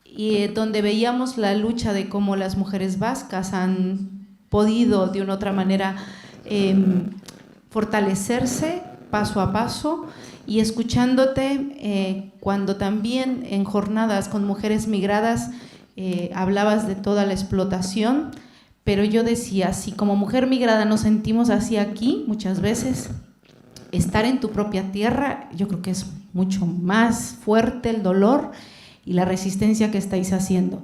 y donde veíamos la lucha de cómo las mujeres vascas han podido de una u otra manera fortalecerse paso a paso, y escuchándote cuando también en jornadas con mujeres migradas hablabas de toda la explotación, pero yo decía, si como mujer migrada nos sentimos así aquí muchas veces, estar en tu propia tierra, yo creo que es mucho más fuerte el dolor y la resistencia que estáis haciendo.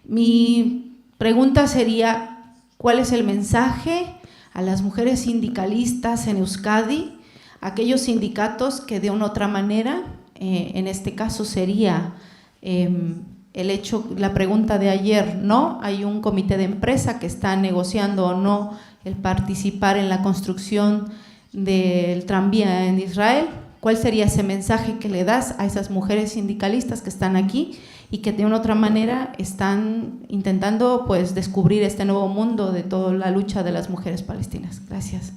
Mi pregunta sería, ¿cuál es el mensaje a las mujeres sindicalistas en Euskadi, aquellos sindicatos que de una u otra manera, en este caso sería el hecho, la pregunta de ayer, ¿no? Hay un comité de empresa que está negociando o no el participar en la construcción del tranvía en Israel. ¿Cuál sería ese mensaje que le das a esas mujeres sindicalistas que están aquí y que de una u otra manera están intentando pues descubrir este nuevo mundo de toda la lucha de las mujeres palestinas? Gracias.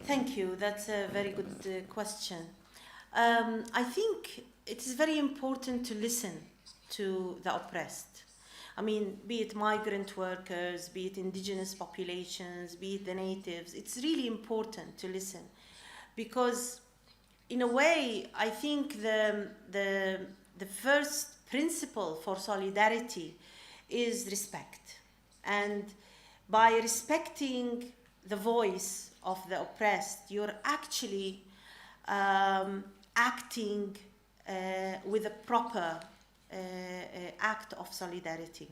Thank you. That's a very good question. I think it is very important to listen to the oppressed. I mean, be it migrant workers, be it indigenous populations, be it the natives, it's really important to listen, because in a way, I think the first principle for solidarity is respect. And by respecting the voice of the oppressed, you're actually acting with a proper act of solidarity.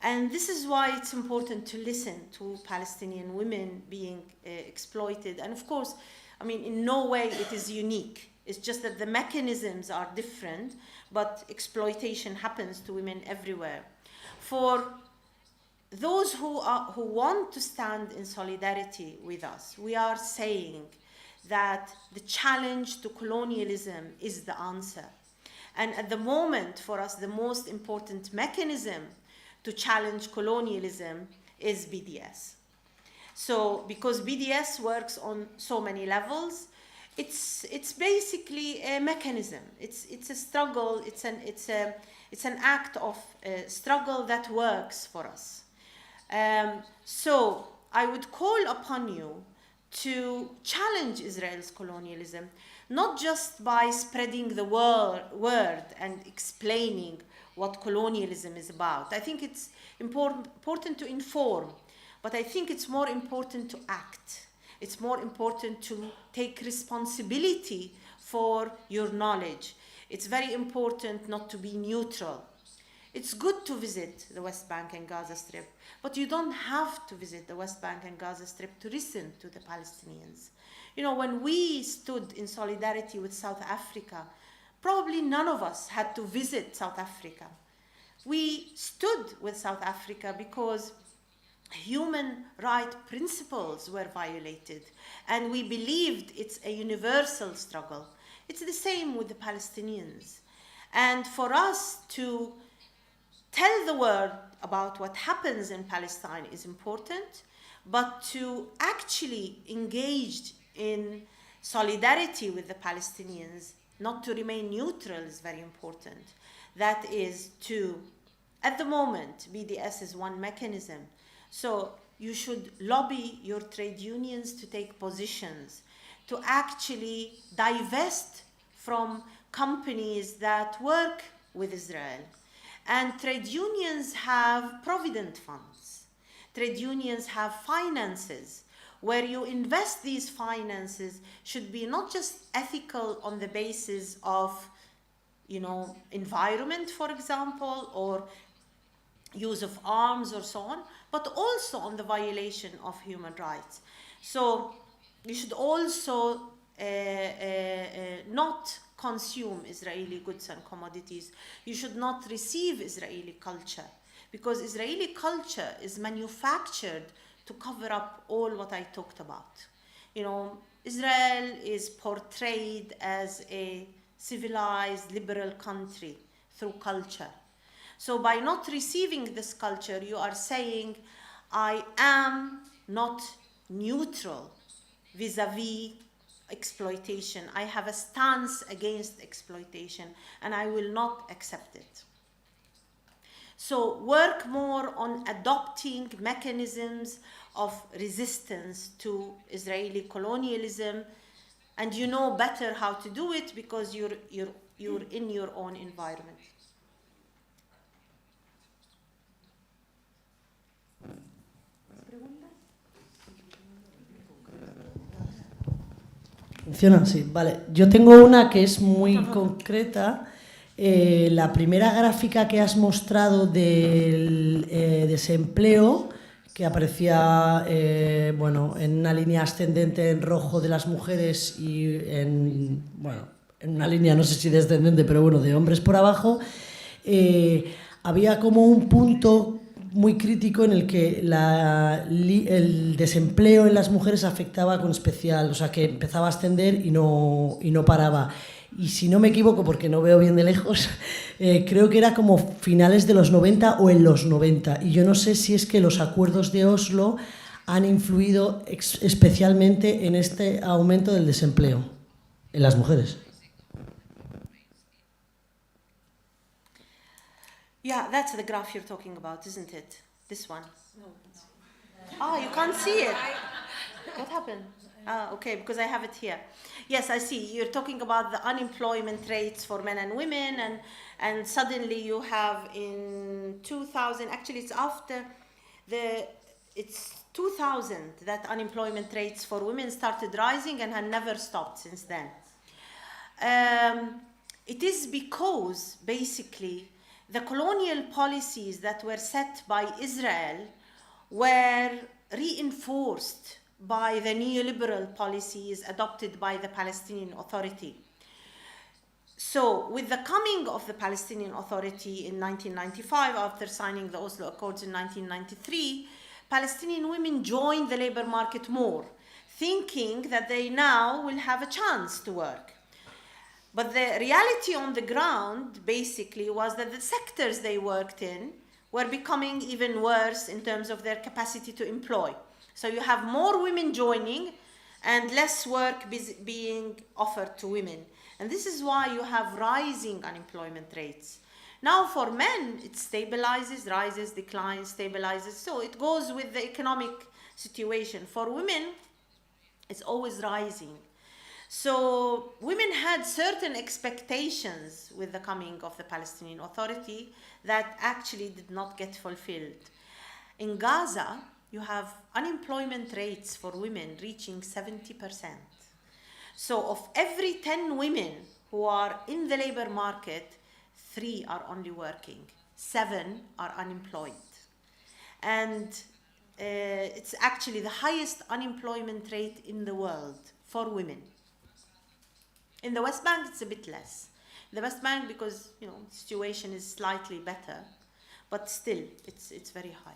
And this is why it's important to listen to Palestinian women being exploited. And of course, I mean, in no way it is unique. It's just that the mechanisms are different, but exploitation happens to women everywhere. For those who want to stand in solidarity with us, we are saying that the challenge to colonialism is the answer. And at the moment, for us, the most important mechanism to challenge colonialism is BDS. So, because BDS works on so many levels, it's basically a mechanism. It's a struggle. It's an act of struggle that works for us. So, I would call upon you to challenge Israel's colonialism, not just by spreading the word and explaining what colonialism is about. I think it's important to inform, but I think it's more important to act. It's more important to take responsibility for your knowledge. It's very important not to be neutral. It's good to visit the West Bank and Gaza Strip, but you don't have to visit the West Bank and Gaza Strip to listen to the Palestinians. You know, when we stood in solidarity with South Africa, probably none of us had to visit South Africa. We stood with South Africa because human rights principles were violated, and we believed it's a universal struggle. It's the same with the Palestinians. And for us to tell the world about what happens in Palestine is important, but to actually engage in solidarity with the Palestinians, not to remain neutral, is very important. That is to, at the moment, BDS is one mechanism. So you should lobby your trade unions to take positions, to actually divest from companies that work with Israel. And trade unions have provident funds. Trade unions have finances. Where you invest these finances should be not just ethical on the basis of, environment, for example, or use of arms or so on, but also on the violation of human rights. So you should also not consume Israeli goods and commodities. You should not receive Israeli culture, because Israeli culture is manufactured to cover up all what I talked about. Israel is portrayed as a civilized, liberal country through culture. So by not receiving this culture, you are saying, I am not neutral vis-a-vis exploitation. I have a stance against exploitation, and I will not accept it. So work more on adopting mechanisms of resistance to Israeli colonialism, and you know better how to do it because you're in your own environment. ¿Funciona? Sí, vale. Yo tengo una que es muy concreta. La primera gráfica que has mostrado del desempleo, que aparecía en una línea ascendente en rojo de las mujeres y en una línea, no sé si descendente, pero de hombres por abajo, había como un punto muy crítico en el que el desempleo en las mujeres afectaba con especial, o sea, que empezaba a ascender y no paraba. Y si no me equivoco, porque no veo bien de lejos, creo que era como finales de los 90 o en los 90. Y yo no sé si es que los acuerdos de Oslo han influido especialmente en este aumento del desempleo en las mujeres. Yeah, that's the graph you're talking about, isn't it? This one. No. Oh, you can't see it. What happened? Okay, because I have it here. Yes, I see. You're talking about the unemployment rates for men and women, and suddenly you have in 2000, actually it's after it's 2000 that unemployment rates for women started rising and have never stopped since then. It is because basically the colonial policies that were set by Israel were reinforced by the neoliberal policies adopted by the Palestinian Authority. So with the coming of the Palestinian Authority in 1995, after signing the Oslo Accords in 1993, Palestinian women joined the labor market more, thinking that they now will have a chance to work. But the reality on the ground basically was that the sectors they worked in were becoming even worse in terms of their capacity to employ. So you have more women joining and less work being offered to women. And this is why you have rising unemployment rates. Now for men, it stabilizes, rises, declines, stabilizes. So it goes with the economic situation. For women, it's always rising. So women had certain expectations with the coming of the Palestinian Authority that actually did not get fulfilled. In Gaza, you have unemployment rates for women reaching 70%. So of every 10 women who are in the labor market, 3 are only working, 7 are unemployed. And it's actually the highest unemployment rate in the world for women. In the West Bank, it's a bit less. The West Bank, because the situation is slightly better, but still, it's very high.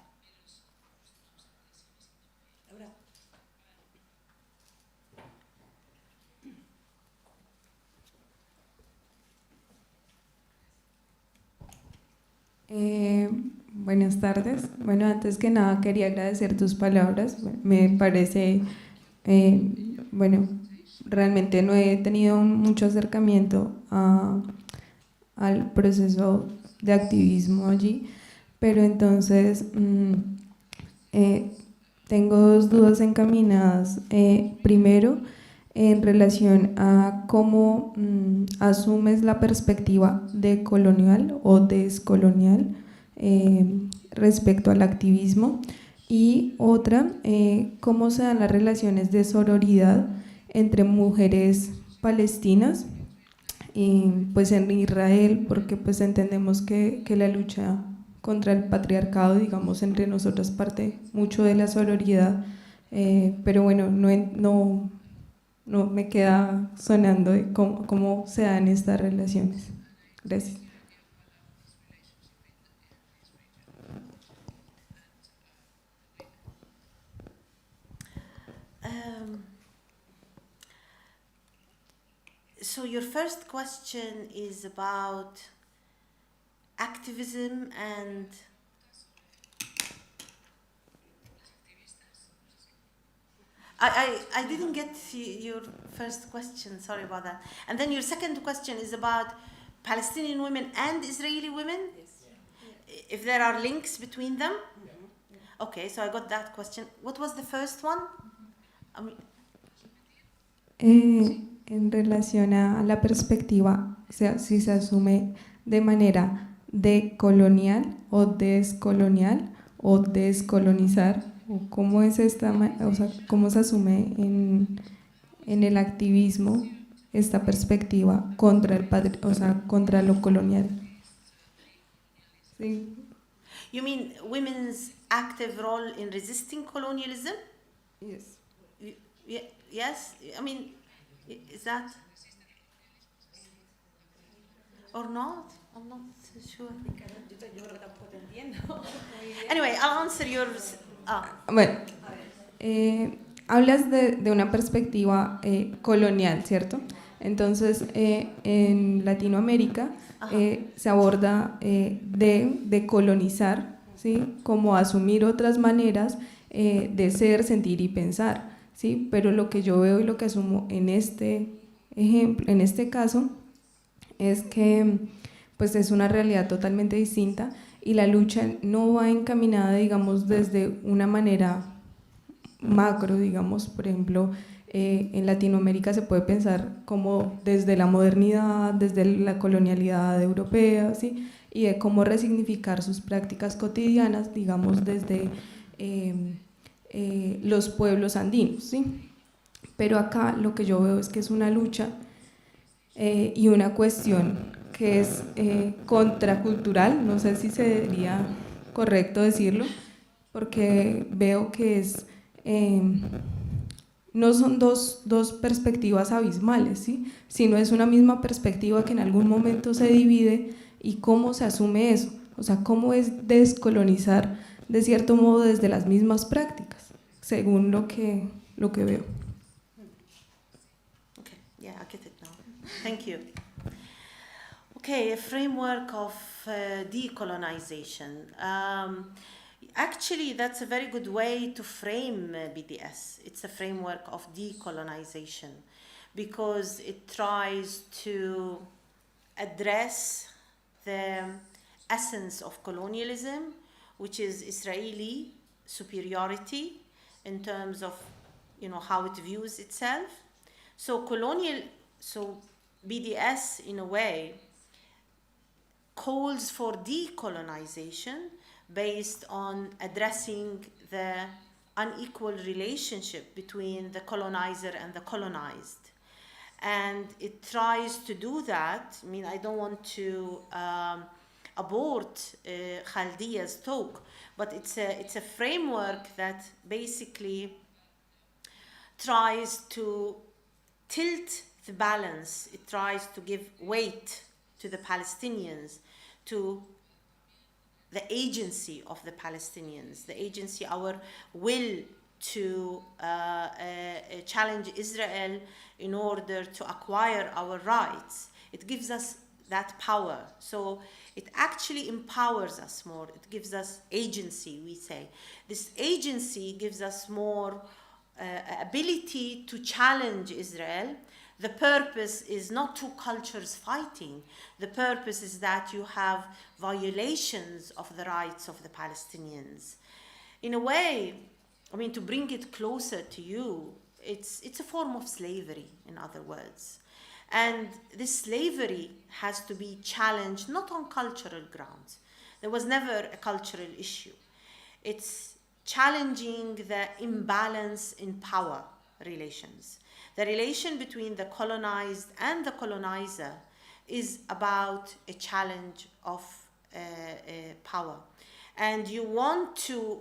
Buenas tardes. Bueno, antes que nada quería agradecer tus palabras. Me parece, realmente no he tenido mucho acercamiento al proceso de activismo allí, pero entonces tengo dos dudas encaminadas. Primero, en relación a cómo asumes la perspectiva decolonial o descolonial respecto al activismo, y otra, cómo se dan las relaciones de sororidad entre mujeres palestinas pues en Israel, porque pues entendemos que la lucha contra el patriarcado, digamos, entre nosotras parte mucho de la sororidad, pero bueno, no me queda sonando de cómo se dan estas relaciones. Gracias. So your first question is about activism and I didn't get your first question, sorry about that. And then your second question is about Palestinian women and Israeli women? Yes. If there are links between them? Okay, so I got that question. What was the first one? En relación a la perspectiva, o sea, si se asume de manera decolonial o descolonial o descolonizar, o cómo es o sea, cómo se asume en el activismo esta perspectiva contra o sea, contra lo colonial. Sí. You mean women's active role in resisting colonialism? Yes. Yes, I mean, is that or not? I'm not sure. Anyway, I'll answer yours. Bueno, hablas de una perspectiva colonial, ¿cierto? Entonces, en Latinoamérica se aborda de colonizar, ¿sí? Como asumir otras maneras de ser, sentir y pensar, ¿sí? Pero lo que yo veo y lo que asumo en este ejemplo, en este caso, es que pues es una realidad totalmente distinta y la lucha no va encaminada, digamos, desde una manera macro, digamos, por ejemplo, en Latinoamérica se puede pensar como desde la modernidad, desde la colonialidad europea, ¿sí? Y de cómo resignificar sus prácticas cotidianas, digamos, desde los pueblos andinos, ¿sí? Pero acá lo que yo veo es que es una lucha y una cuestión que es contracultural, no sé si sería correcto decirlo, porque veo que es, no son dos perspectivas abismales, ¿sí? Sino es una misma perspectiva que en algún momento se divide y cómo se asume eso, o sea, cómo es descolonizar de cierto modo desde las mismas prácticas, según lo que veo. Okay, yeah, I get it now. Thank you. Okay, a framework of decolonization. Actually, that's a very good way to frame BDS. It's a framework of decolonization because it tries to address the essence of colonialism, which is Israeli superiority in terms of, you know, how it views itself. So BDS in a way calls for decolonization based on addressing the unequal relationship between the colonizer and the colonized. And it tries to do that. I mean, I don't want to abort Khaldia's talk, but it's a framework that basically tries to tilt the balance. It tries to give weight to the Palestinians, to the agency of the Palestinians, the agency, our will to challenge Israel in order to acquire our rights. It gives us that power. So it actually empowers us more. It gives us agency, we say. This agency gives us more ability to challenge Israel. The purpose is not two cultures fighting. The purpose is that you have violations of the rights of the Palestinians. In a way, I mean, to bring it closer to you, it's a form of slavery, in other words. And this slavery has to be challenged not on cultural grounds. There was never a cultural issue. It's challenging the imbalance in power relations. The relation between the colonized and the colonizer is about a challenge of power. And you want to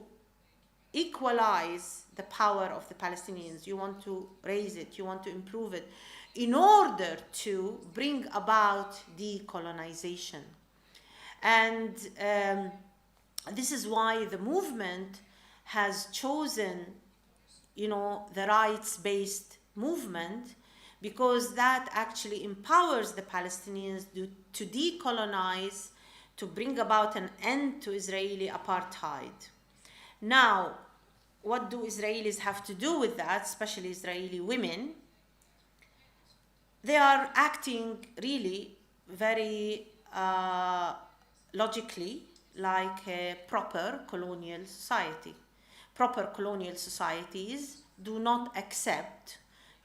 equalize the power of the Palestinians. You want to raise it. You want to improve it in order to bring about decolonization. And this is why the movement has chosen, the rights-based movement, because that actually empowers the Palestinians to decolonize, to bring about an end to Israeli apartheid. Now, what do Israelis have to do with that, especially Israeli women? They are acting really very logically like a proper colonial society. Proper colonial societies do not accept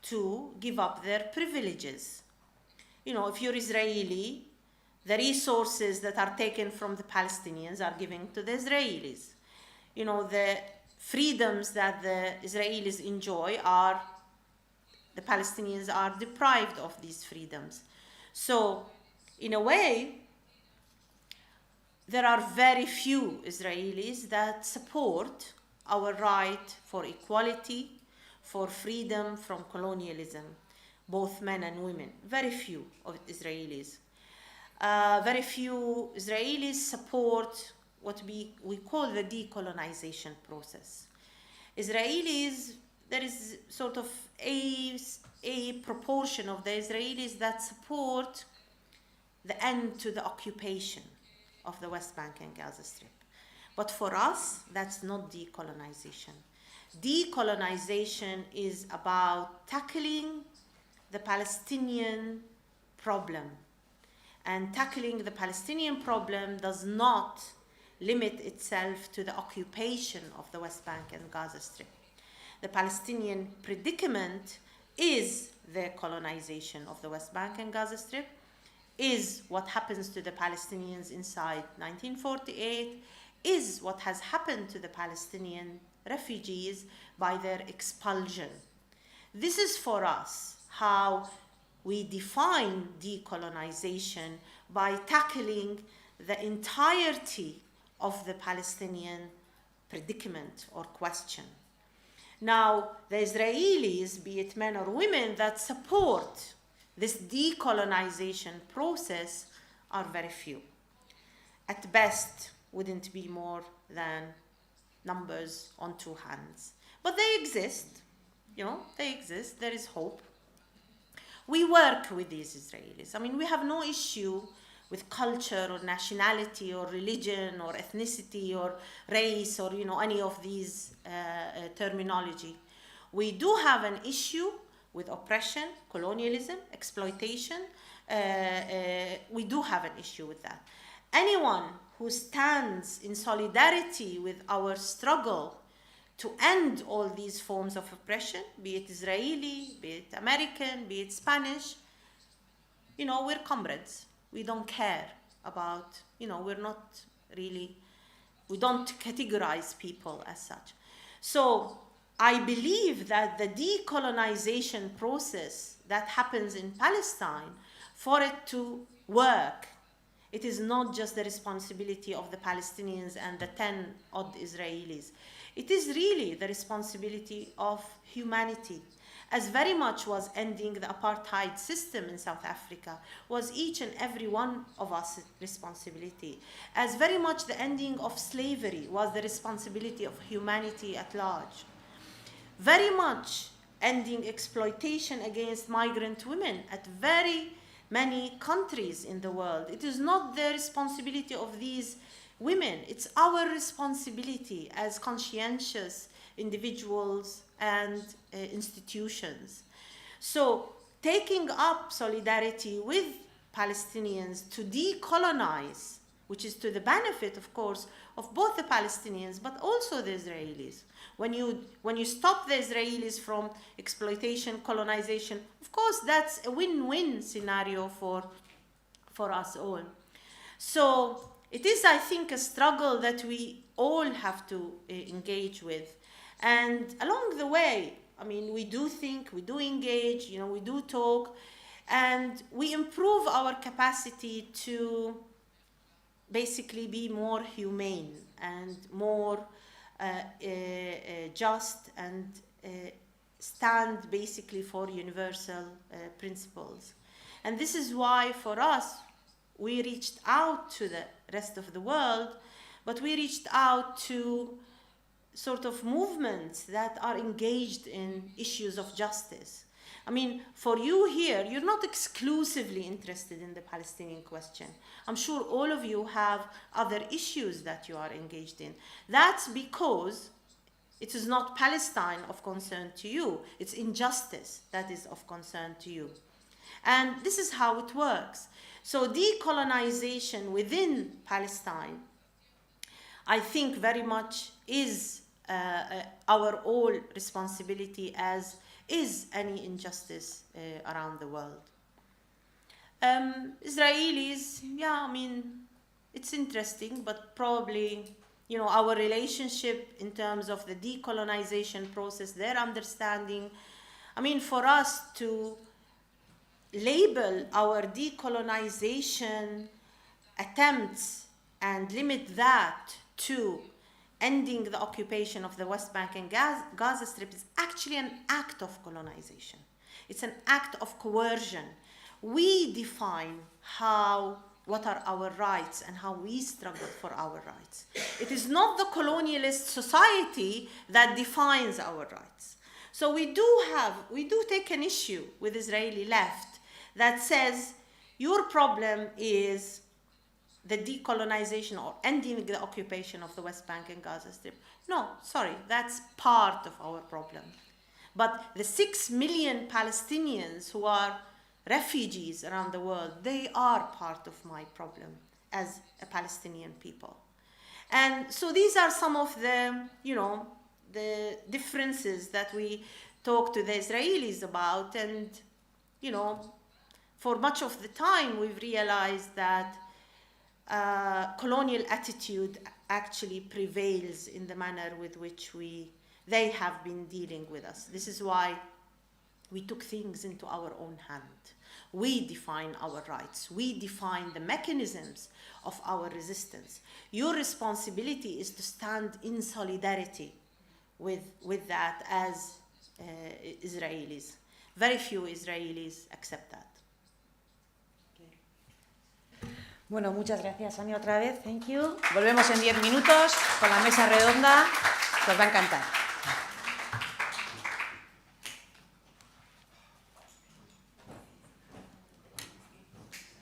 to give up their privileges. If you're Israeli, the resources that are taken from the Palestinians are given to the Israelis. The freedoms that the Israelis enjoy the Palestinians are deprived of these freedoms. So, in a way, there are very few Israelis that support our right for equality, for freedom from colonialism, both men and women. Very few of Israelis. Very few Israelis support what we call the decolonization process. Israelis, there is sort of a proportion of the Israelis that support the end to the occupation of the West Bank and Gaza Strip. But for us, that's not decolonization. Decolonization is about tackling the Palestinian problem. And tackling the Palestinian problem does not limit itself to the occupation of the West Bank and Gaza Strip. The Palestinian predicament is the colonization of the West Bank and Gaza Strip, is what happens to the Palestinians inside 1948, is what has happened to the Palestinian refugees by their expulsion. This is for us how we define decolonization, by tackling the entirety of the Palestinian predicament or question. Now, the Israelis, be it men or women, that support this decolonization process are very few. At best, wouldn't be more than numbers on two hands. But they exist, they exist, there is hope. We work with these Israelis. I mean, we have no issue with culture or nationality or religion or ethnicity or race or, any of these terminology. We do have an issue with oppression, colonialism, exploitation. We do have an issue with that. Anyone who stands in solidarity with our struggle to end all these forms of oppression, be it Israeli, be it American, be it Spanish, we're comrades. We don't care about, we're not really, we don't categorize people as such. So I believe that the decolonization process that happens in Palestine, for it to work, it is not just the responsibility of the Palestinians and the 10-odd Israelis. It is really the responsibility of humanity, as very much was ending the apartheid system in South Africa, was each and every one of us responsibility. As very much the ending of slavery was the responsibility of humanity at large. Very much ending exploitation against migrant women at very many countries in the world. It is not the responsibility of these women. It's our responsibility as conscientious individuals and institutions. So taking up solidarity with Palestinians to decolonize, which is to the benefit, of course, of both the Palestinians but also the Israelis. When you stop the Israelis from exploitation, colonization, of course that's a win-win scenario for us all. So it is, I think, a struggle that we all have to engage with. And along the way, I mean, we do think, we do engage, you know, we do talk, and we improve our capacity to basically be more humane and more just and stand basically for universal principles. And this is why for us, we reached out to the rest of the world, but we reached out to sort of movements that are engaged in issues of justice. I mean, for you here, you're not exclusively interested in the Palestinian question. I'm sure all of you have other issues that you are engaged in. That's because it is not Palestine of concern to you. It's injustice that is of concern to you. And this is how it works. So decolonization within Palestine, I think very much is our all responsibility, as is any injustice around the world. Israelis, yeah, I mean, it's interesting, but probably, you know, our relationship in terms of the decolonization process, their understanding, I mean, for us to label our decolonization attempts and limit that to ending the occupation of the West Bank and Gaza Strip is actually an act of colonization. It's an act of coercion. We define what are our rights and how we struggle for our rights. It is not the colonialist society that defines our rights. So we do take an issue with Israeli left that says your problem is the decolonization or ending the occupation of the West Bank and Gaza Strip. No, sorry, that's part of our problem. But the 6 million Palestinians who are refugees around the world, they are part of my problem as a Palestinian people. And so these are some of the, you know, the differences that we talk to the Israelis about. And, you know, for much of the time we've realized that colonial attitude actually prevails in the manner with which they have been dealing with us. This is why we took things into our own hand. We define our rights. We define the mechanisms of our resistance. Your responsibility is to stand in solidarity with that as Israelis. Very few Israelis accept that. Bueno, muchas gracias, Sonia, otra vez. Thank you. Volvemos en 10 minutos con la mesa redonda. Os va a encantar.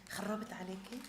خربت عليكي؟